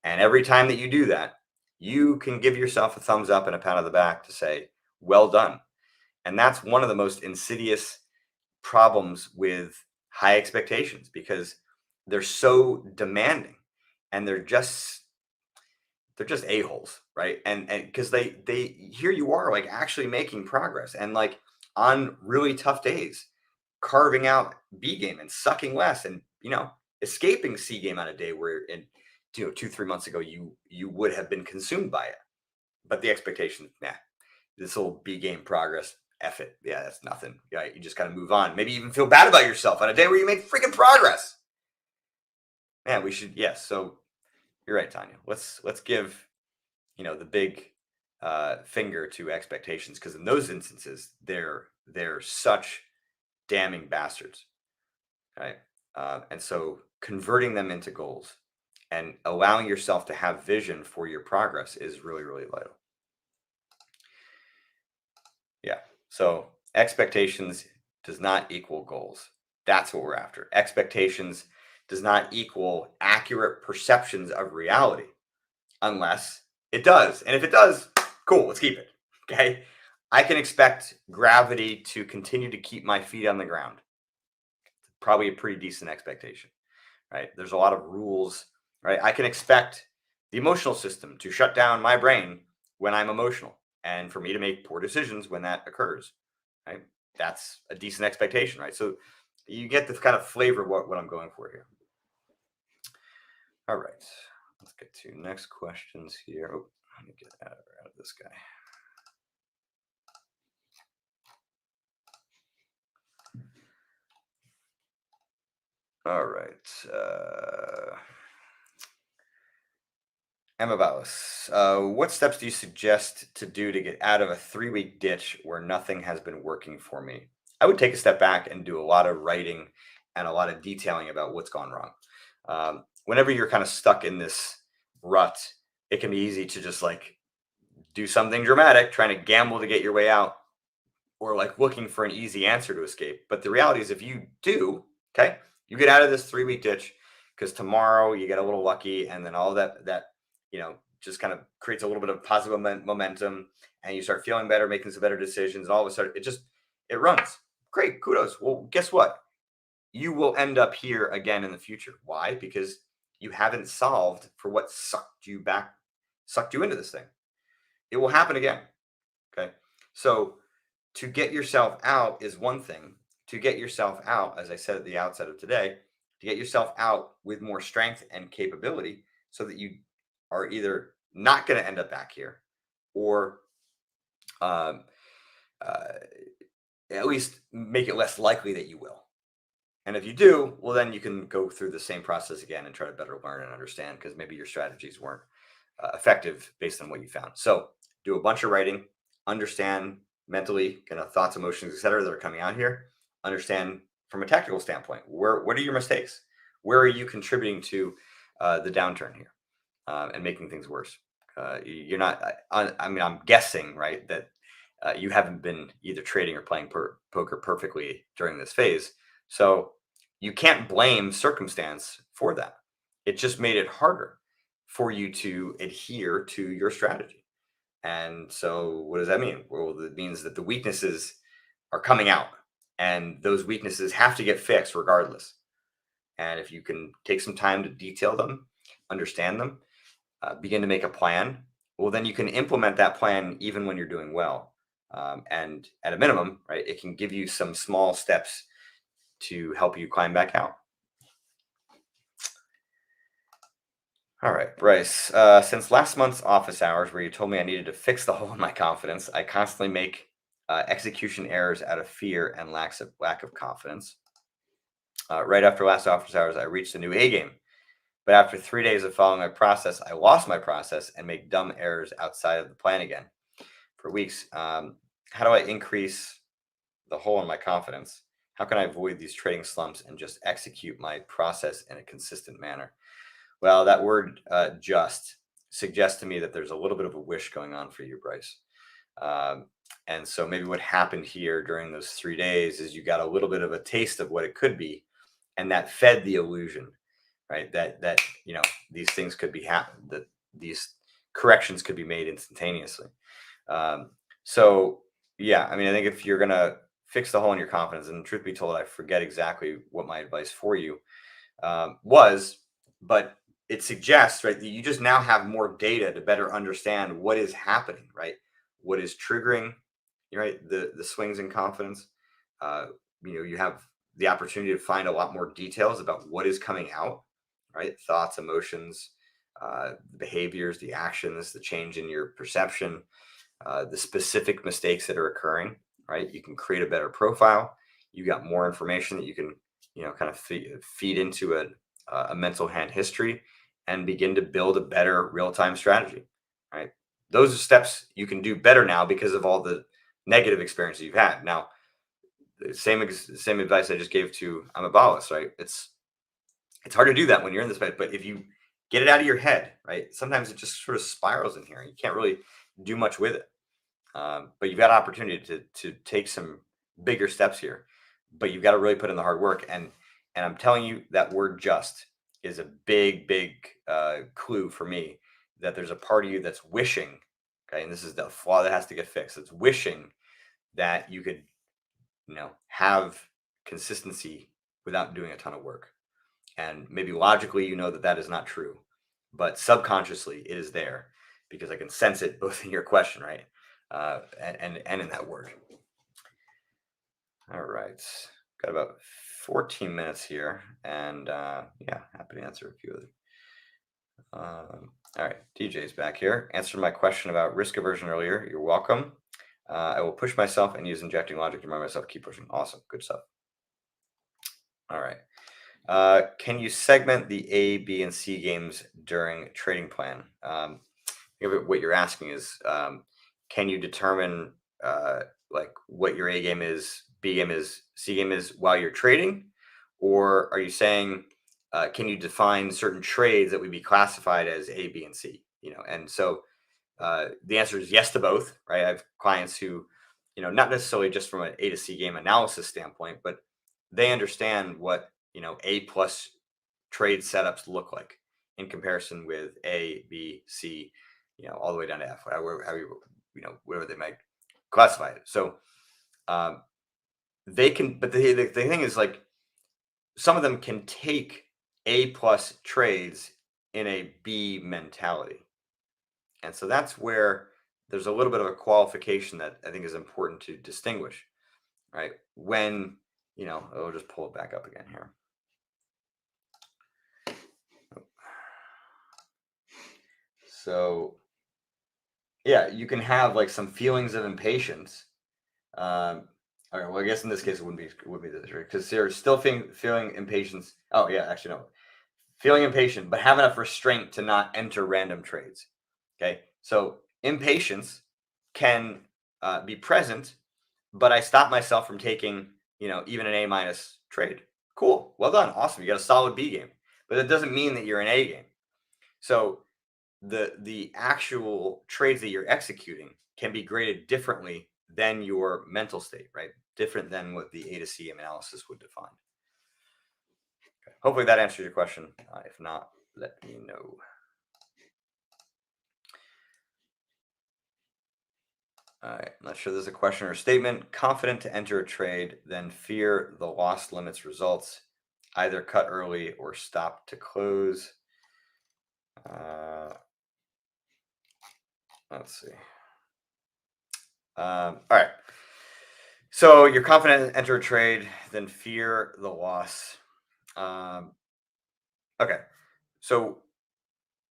And every time that you do that, you can give yourself a thumbs up and a pat on the back to say, well done. And that's one of the most insidious problems with high expectations, because they're so demanding, and they're just a-holes, right? And because they here you are, like, actually making progress, and like on really tough days, carving out B game and sucking less, and escaping C game on a day where, in 2-3 months ago, you would have been consumed by it. But the expectation, nah, this will B game progress. F it. Yeah, that's nothing. Yeah, you just gotta move on. Maybe even feel bad about yourself on a day where you made freaking progress. Man, we should, yes. So you're right, Tanya. Let's give the big finger to expectations, because in those instances they're such damning bastards, right? And so converting them into goals and allowing yourself to have vision for your progress is really, really vital. Yeah. So expectations does not equal goals. That's what we're after. Expectations does not equal accurate perceptions of reality, unless it does. And if it does, cool, let's keep it. Okay. I can expect gravity to continue to keep my feet on the ground. Probably a pretty decent expectation, right? There's a lot of rules, right? I can expect the emotional system to shut down my brain when I'm emotional, and for me to make poor decisions when that occurs, right? That's a decent expectation, right? So you get the kind of flavor of what I'm going for here. All right, let's get to next questions here. Oh, let me get out of this guy. All right. Emma Ballas, what steps do you suggest to do to get out of a 3-week ditch where nothing has been working for me? I would take a step back and do a lot of writing and a lot of detailing about what's gone wrong. Whenever you're kind of stuck in this rut, it can be easy to just like do something dramatic, trying to gamble to get your way out, or like looking for an easy answer to escape. But the reality is, if you do, okay, you get out of this 3-week ditch, because tomorrow you get a little lucky, and then all that just kind of creates a little bit of positive momentum, and you start feeling better, making some better decisions, and all of a sudden it runs. Great, kudos. Well, guess what? You will end up here again in the future. Why? Because you haven't solved for what sucked you into this thing. It will happen again. Okay. So to get yourself out is one thing. To get yourself out, as I said at the outset of today, to get yourself out with more strength and capability, so that you are either not going to end up back here, or um, uh, at least make it less likely that you will. And if you do, well, then you can go through the same process again and try to better learn and understand, because maybe your strategies weren't effective based on what you found. So do a bunch of writing, understand mentally kind of thoughts, emotions, etc., that are coming out here. Understand from a tactical standpoint, what are your mistakes? Where are you contributing to the downturn here, and making things worse? You're not. I mean, I'm guessing, right, that you haven't been either trading or playing poker perfectly during this phase. So you can't blame circumstance for that. It just made it harder for you to adhere to your strategy. And so what does that mean? Well, it means that the weaknesses are coming out, and those weaknesses have to get fixed regardless. And if you can take some time to detail them, understand them, begin to make a plan, well, then you can implement that plan even when you're doing well. And at a minimum, right, it can give you some small steps to help you climb back out. All right, Bryce. Since last month's office hours, where you told me I needed to fix the hole in my confidence, I constantly make execution errors out of fear and lack of confidence. Right after last office hours, I reached a new A game. But after 3 days of following my process, I lost my process and make dumb errors outside of the plan again for weeks. How do I increase the hole in my confidence? How can I avoid these trading slumps and just execute my process in a consistent manner? Well, that word just suggests to me that there's a little bit of a wish going on for you, Bryce. Um, and so maybe what happened here during those 3 days is you got a little bit of a taste of what it could be, and that fed the illusion, right? That these things could be that these corrections could be made instantaneously. Um, so yeah, I mean, I think if you're gonna fix the hole in your confidence, and truth be told, I forget exactly what my advice for you was, but it suggests, right, that you just now have more data to better understand what is happening, right? What is triggering, right? The swings in confidence. Uh, you have the opportunity to find a lot more details about what is coming out, right? Thoughts, emotions, the behaviors, the actions, the change in your perception, the specific mistakes that are occurring, right? You can create a better profile. You got more information that you can, kind of feed into a mental hand history and begin to build a better real-time strategy, right? Those are steps you can do better now because of all the negative experiences you've had. Now, the same advice I just gave to Amabalis, right? It's hard to do that when you're in this bed, but if you get it out of your head, right? Sometimes it just sort of spirals in here. You can't really do much with it. But you've got an opportunity to take some bigger steps here. But you've got to really put in the hard work. And I'm telling you, that word "just" is a big clue for me that there's a part of you that's wishing. Okay, and this is the flaw that has to get fixed. It's wishing that you could, have consistency without doing a ton of work. And maybe logically, that that is not true, but subconsciously, it is there because I can sense it both in your question, right? And in that word. All right. Got about 14 minutes here. And yeah, happy to answer a few of them. All right. DJ's back here. Answered my question about risk aversion earlier. You're welcome. I will push myself and use injecting logic to remind myself, keep pushing. Awesome. Good stuff. All right. Can you segment the A, B, and C games during trading plan? What you're asking is, can you determine like what your A game is, B game is, C game is while you're trading, or are you saying can you define certain trades that would be classified as A, B, and C? And so the answer is yes to both, right? I have clients who, not necessarily just from an A to C game analysis standpoint, but they understand what A plus trade setups look like in comparison with A, B, C, all the way down to F, however whatever they might classify it. So they can, but the thing is, like, some of them can take A plus trades in a B mentality. And so that's where there's a little bit of a qualification that I think is important to distinguish, right? When, I'll just pull it back up again here. So, yeah, you can have like some feelings of impatience. All right, well, I guess in this case it would be this, right? Because they're still feeling impatience. Oh yeah, actually no, feeling impatient, but have enough restraint to not enter random trades. Okay, so impatience can be present, but I stop myself from taking, even an A minus trade. Cool, well done, awesome. You got a solid B game, but it doesn't mean that you're an A game. So the actual trades that you're executing can be graded differently than your mental state, right? Different than what the A to C analysis would define. Okay. Hopefully that answers your question. If not, let me know. All right, I'm not sure there's a question or a statement. Confident to enter a trade, then fear the loss limits results. Either cut early or stop to close. Let's see. All right. So you're confident to enter a trade, then fear the loss. Okay. So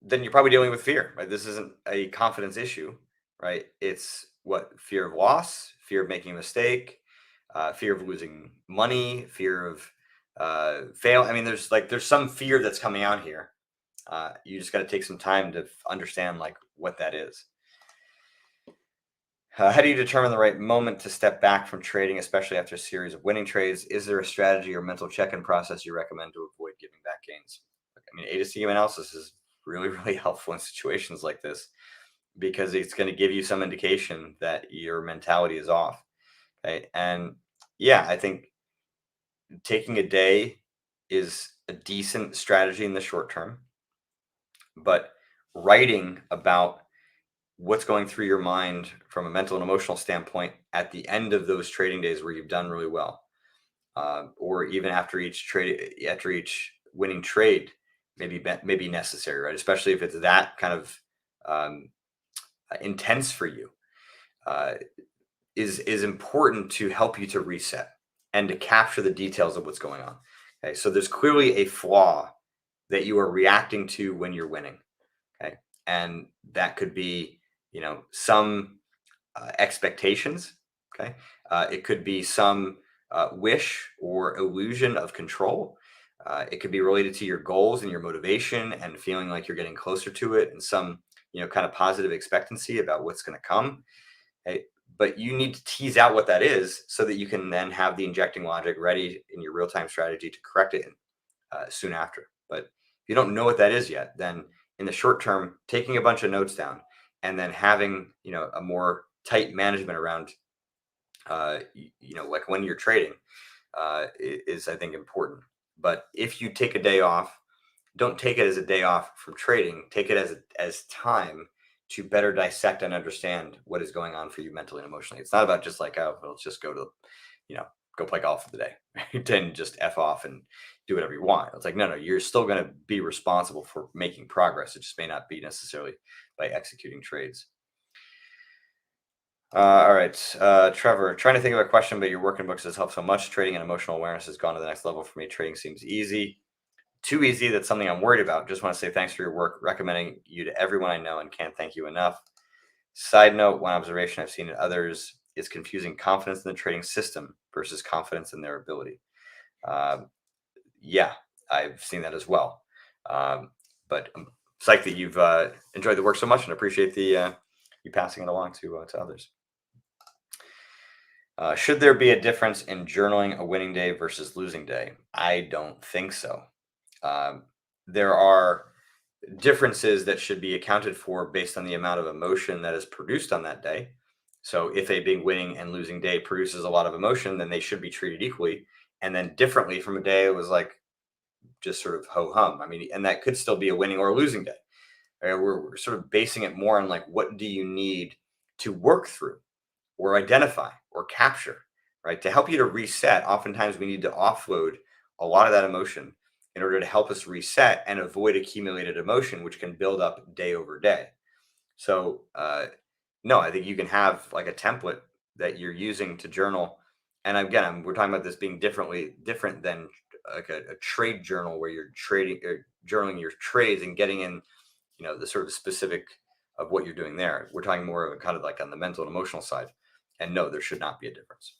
then you're probably dealing with fear, right? This isn't a confidence issue, right? It's what? Fear of loss, fear of making a mistake, fear of losing money, fear of fail. I mean, there's some fear that's coming out here. You just got to take some time to understand like what that is. How do you determine the right moment to step back from trading, especially after a series of winning trades? Is there a strategy or mental check-in process you recommend to avoid giving back gains? I mean, A to C analysis is really, really helpful in situations like this because it's going to give you some indication that your mentality is off. Okay. And yeah, I think taking a day is a decent strategy in the short term, but writing about what's going through your mind from a mental and emotional standpoint at the end of those trading days where you've done really well, or even after each winning trade, maybe necessary, right? Especially if it's that kind of um, intense for you, uh, is important to help you to reset and to capture the details of what's going on. Okay, so there's clearly a flaw that you are reacting to when you're winning. Okay, and that could be, some expectations. Okay, it could be some wish or illusion of control. It could be related to your goals and your motivation and feeling like you're getting closer to it, and some kind of positive expectancy about what's going to come. Okay? But you need to tease out what that is so that you can then have the injecting logic ready in your real time strategy to correct it soon after. But if you don't know what that is yet, then in the short term, taking a bunch of notes down and then having a more tight management around like when you're trading is I think important. But if you take a day off, don't take it as a day off from trading. Take it as time to better dissect and understand what is going on for you mentally and emotionally. It's not about just like, oh, well, let's just go to, you know, go play golf for the day, then just f off and do whatever you want. It's like, no, you're still going to be responsible for making progress. It just may not be necessarily by executing trades. All right, Trevor, trying to think of a question, but your working books has helped so much. Trading and emotional awareness has gone to the next level for me. Trading seems easy, too easy. That's something I'm worried about. Just want to say thanks for your work, recommending you to everyone I know, and can't thank you enough. Side note, one observation I've seen in others is confusing confidence in the trading system versus confidence in their ability. Um, yeah, I've seen that as well. But I'm psyched that you've enjoyed the work so much and appreciate the you passing it along to others. Should there be a difference in journaling a winning day versus losing day? I don't think so. Um, there are differences that should be accounted for based on the amount of emotion that is produced on that day. So, if a big winning and losing day produces a lot of emotion, then they should be treated equally and then differently from a day it was like just sort of ho hum. I mean, and that could still be a winning or a losing day. Right? We're sort of basing it more on like what do you need to work through or identify or capture, right? To help you to reset, oftentimes we need to offload a lot of that emotion in order to help us reset and avoid accumulated emotion, which can build up day over day. So, no, I think you can have like a template that you're using to journal. And again, we're talking about this being different than like a trade journal where you're trading or journaling your trades and getting in, the sort of specific of what you're doing there. We're talking more of a kind of like on the mental and emotional side. And no, there should not be a difference.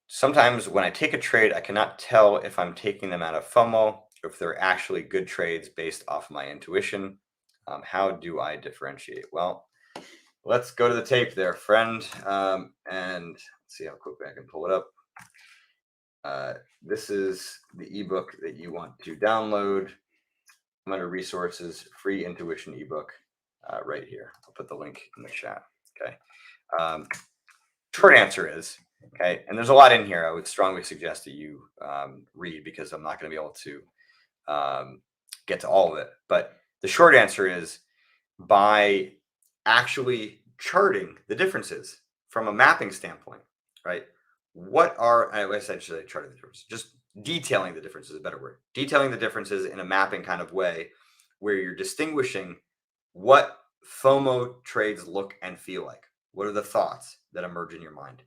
Sometimes when I take a trade, I cannot tell if I'm taking them out of FOMO or if they're actually good trades based off my intuition. How do I differentiate? Well, let's go to the tape there, friend, and see how quickly I can pull it up. This is the ebook that you want to download. I'm under resources, free intuition ebook, right here. I'll put the link in the chat. Okay. Short answer is okay, and there's a lot in here. I would strongly suggest that you read because I'm not going to be able to get to all of it. But the short answer is by actually charting the differences from a mapping standpoint, right? What are I essentially charting the differences? Just detailing the differences is a better word. Detailing the differences in a mapping kind of way where you're distinguishing what FOMO trades look and feel like. What are the thoughts that emerge in your mind,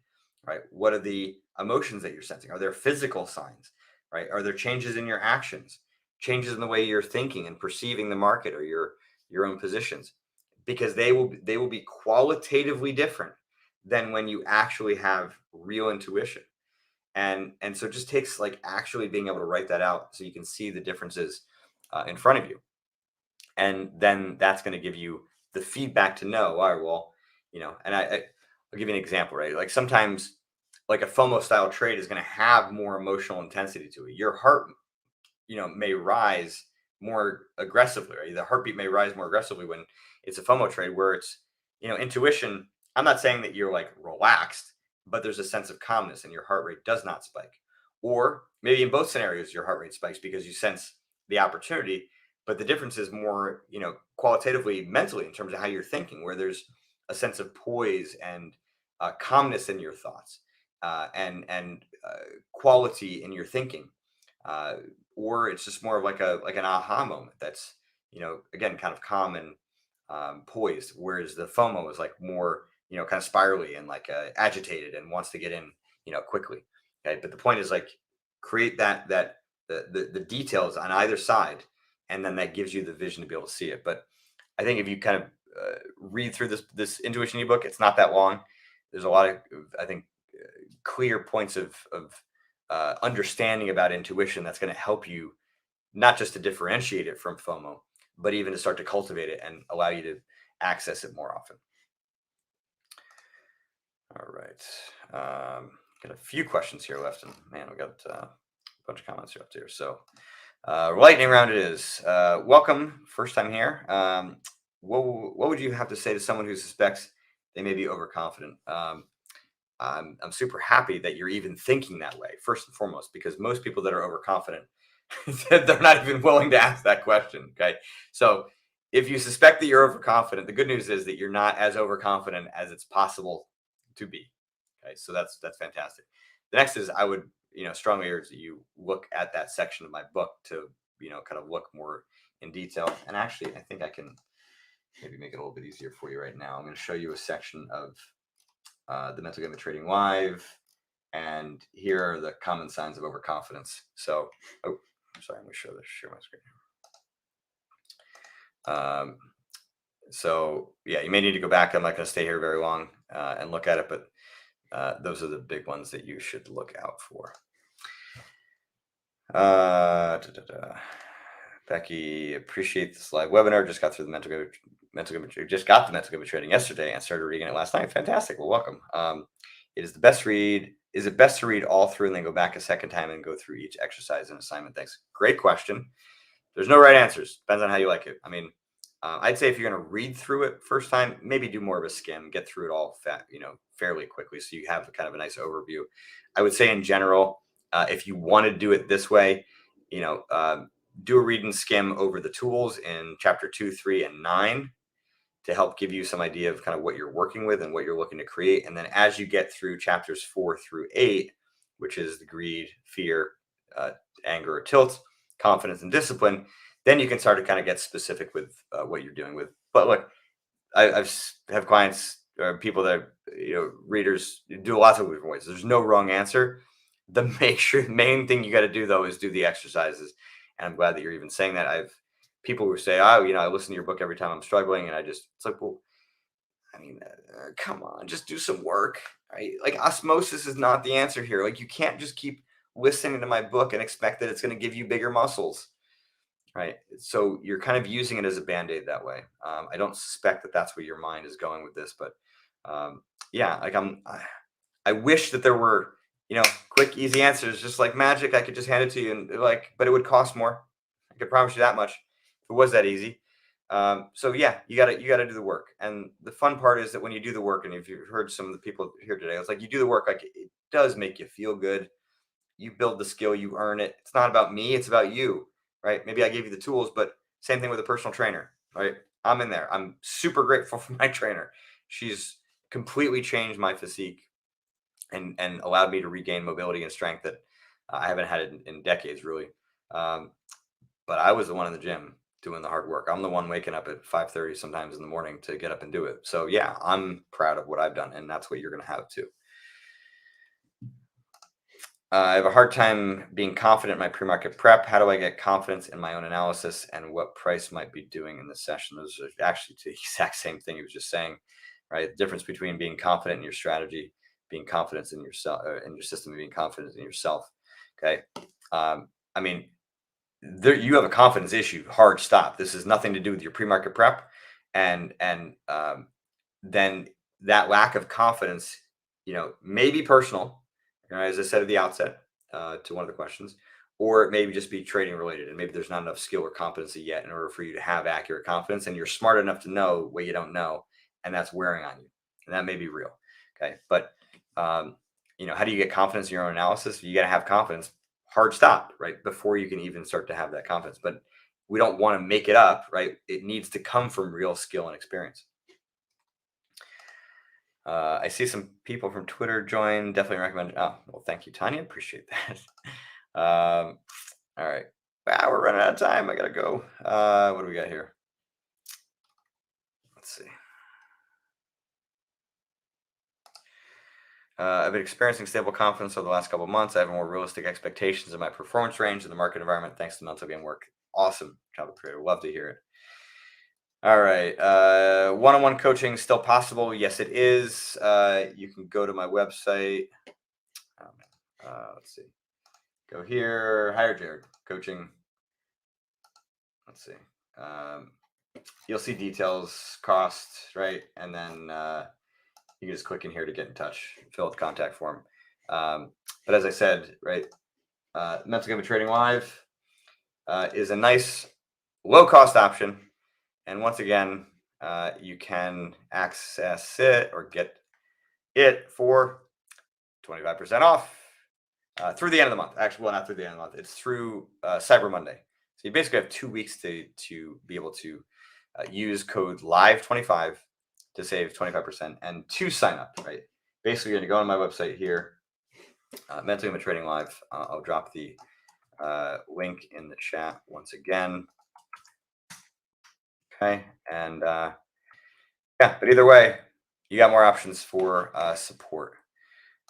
right? What are the emotions that you're sensing? Are there physical signs, right? Are there changes in your actions, changes in the way you're thinking and perceiving the market or your own positions? Because they will be qualitatively different than when you actually have real intuition. And so it just takes like actually being able to write that out so you can see the differences in front of you, and then that's going to give you the feedback to know, all right, well, I'll give you an example, right? Like sometimes like a FOMO style trade is going to have more emotional intensity to it. Your heart, may rise more aggressively, right? The heartbeat may rise more aggressively when it's a FOMO trade, where it's, intuition. I'm not saying that you're like relaxed, but there's a sense of calmness and your heart rate does not spike. Or maybe in both scenarios, your heart rate spikes because you sense the opportunity, but the difference is more, qualitatively, mentally, in terms of how you're thinking, where there's a sense of poise and calmness in your thoughts, and quality in your thinking. Uh, or it's just more of like an aha moment that's, again, kind of calm and poised, whereas the FOMO is like more, kind of spirally and like agitated and wants to get in, quickly. Okay, but the point is like create the details on either side, and then that gives you the vision to be able to see it. But I think if you kind of read through this intuition ebook, it's not that long. There's a lot of, I think, clear points of understanding about intuition that's going to help you not just to differentiate it from FOMO, but even to start to cultivate it and allow you to access it more often. All right. Got a few questions here left, and man, we got a bunch of comments left here. So, lightning round it is. Welcome, first time here. What would you have to say to someone who suspects they may be overconfident? I'm super happy that you're even thinking that way, first and foremost, because most people that are overconfident, they're not even willing to ask that question. Okay. So if you suspect that you're overconfident, the good news is that you're not as overconfident as it's possible to be. Okay. So that's fantastic. The next is I would, strongly urge that you look at that section of my book to, kind of look more in detail. And actually, I think I can maybe make it a little bit easier for you right now. I'm going to show you a section of the Mental Game of Trading Live, and here are the common signs of overconfidence. So, I'm sorry, I'm going to share my screen here. So yeah, you may need to go back. I'm not going to stay here very long and look at it, but those are the big ones that you should look out for. Becky, appreciate this live webinar. Just got through the mental game of trading yesterday and started reading it last night. Fantastic. Well, welcome. It is the best read. Is it best to read all through and then go back a second time and go through each exercise and assignment? Thanks. Great question. There's no right answers. Depends on how you like it. I mean, I'd say if you're going to read through it first time, maybe do more of a skim, get through it all fairly quickly, so you have kind of a nice overview. I would say in general, if you want to do it this way, do a read and skim over the tools in chapter 2, 3, and 9 to help give you some idea of kind of what you're working with and what you're looking to create. And then as you get through chapters 4 through 8, which is the greed, fear, anger, or tilt, confidence, and discipline, then you can start to kind of get specific with what you're doing with. But look, I've have clients or people that readers do lots of different ways. There's no wrong answer. The main thing you got to do though is do the exercises. And I'm glad that you're even saying that. I've people who say, oh, I listen to your book every time I'm struggling, and it's like, well, I mean, come on, just do some work. Right? Like osmosis is not the answer here. Like you can't just keep listening to my book and expect that it's going to give you bigger muscles. Right. So you're kind of using it as a band-aid that way. I don't suspect that that's where your mind is going with this, but yeah, like I wish that there were, quick, easy answers, just like magic. I could just hand it to you and but it would cost more. I could promise you that much if it was that easy. So yeah, you gotta do the work. And the fun part is that when you do the work, and if you've heard some of the people here today, it's like you do the work, like it does make you feel good. You build the skill, you earn it. It's not about me, it's about you. Right? Maybe I gave you the tools, but same thing with a personal trainer, right? I'm in there. I'm super grateful for my trainer. She's completely changed my physique and allowed me to regain mobility and strength that I haven't had in decades, really. But I was the one in the gym doing the hard work. I'm the one waking up at 5:30 sometimes in the morning to get up and do it. So yeah, I'm proud of what I've done, and that's what you're going to have too. I have a hard time being confident in my pre-market prep. How do I get confidence in my own analysis and what price might be doing in this session? Those are actually the exact same thing he was just saying, right? The difference between being confident in your strategy, being confident in yourself, in your system, and being confident in yourself. Okay. I mean, you have a confidence issue. Hard stop. This has nothing to do with your pre-market prep, and then that lack of confidence, may be personal, as I said at the outset, to one of the questions, or it maybe just be trading related, and maybe there's not enough skill or competency yet in order for you to have accurate confidence, and you're smart enough to know what you don't know, and that's wearing on you, and that may be real. Okay, but how do you get confidence in your own analysis? You got to have confidence. Hard stop, right, before you can even start to have that confidence. But we don't want to make it up, right? It needs to come from real skill and experience. I see some people from Twitter join. Definitely recommend. Oh, well, thank you, Tanya. Appreciate that. All right. Wow, we're running out of time. I gotta go. What do we got here? Let's see. I've been experiencing stable confidence over the last couple of months. I have more realistic expectations of my performance range in the market environment thanks to mental game work. Awesome job, creator. Love to hear it. All right. One-on-one coaching still possible? Yes, it is. You can go to my website. Let's see. Go here. Hire Jared. Coaching. Let's see. You'll see details, cost, right? And then you can just click in here to get in touch, fill out the contact form. But as I said, right, Mental Game of Trading Live is a nice low-cost option. And once again, you can access it or get it for 25% off through the end of the month. Actually, well, not through the end of the month. It's through Cyber Monday. So you basically have 2 weeks to be able to use code LIVE25 to save 25% and to sign up, right? Basically, you're going to go on my website here, Mental Game of Trading Live. I'll drop the link in the chat once again. Okay, and yeah, but either way, you got more options for support.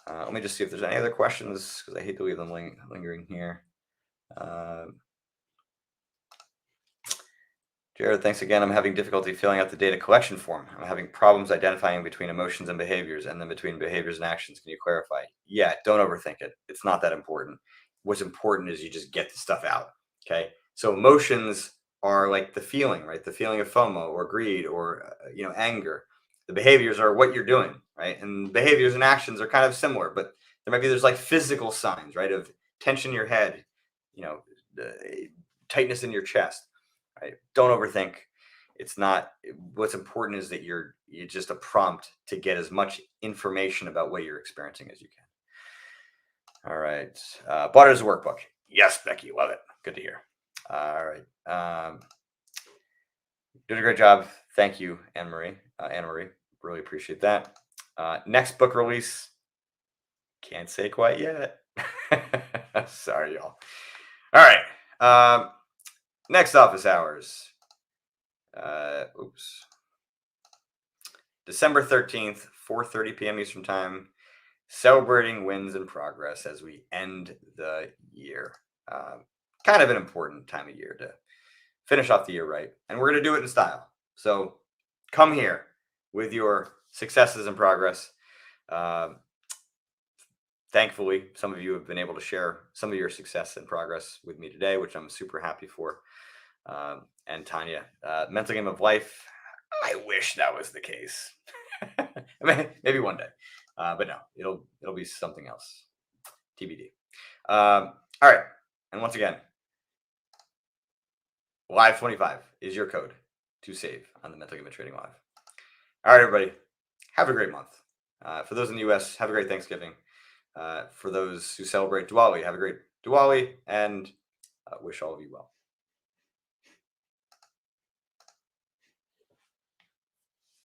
Let me just see if there's any other questions because I hate to leave them lingering here. Jared, thanks again. I'm having difficulty filling out the data collection form. I'm having problems identifying between emotions and behaviors and then between behaviors and actions. Can you clarify? Yeah, don't overthink it. It's not that important. What's important is you just get the stuff out. Okay. So emotions are like the feeling, right? The feeling of FOMO or greed or, anger. The behaviors are what you're doing, right? And behaviors and actions are kind of similar, but there's like physical signs, right? Of tension in your head, tightness in your chest. Right? Don't overthink. It's not. What's important is that you're just a prompt to get as much information about what you're experiencing as you can. All right. Bought it as a workbook. Yes, Becky, love it. Good to hear. All right. Did a great job. Thank you, Anne Marie. Really appreciate that. Next book release. Can't say quite yet. Sorry, y'all. All right. Next office hours. December 13th, 4:30 p.m. Eastern Time. Celebrating wins and progress as we end the year. Kind of an important time of year to finish off the year right. And we're going to do it in style. So come here with your successes and progress. Thankfully, some of you have been able to share some of your success and progress with me today, which I'm super happy for. And Tanya, Mental Game of Life. I wish that was the case. Maybe one day, but no, it'll be something else. TBD. All right, and once again, Live25 is your code to save on the Mental Game of Trading Live. All right, everybody, have a great month. For those in the US, have a great Thanksgiving. For those who celebrate Diwali, have a great Diwali, and wish all of you well.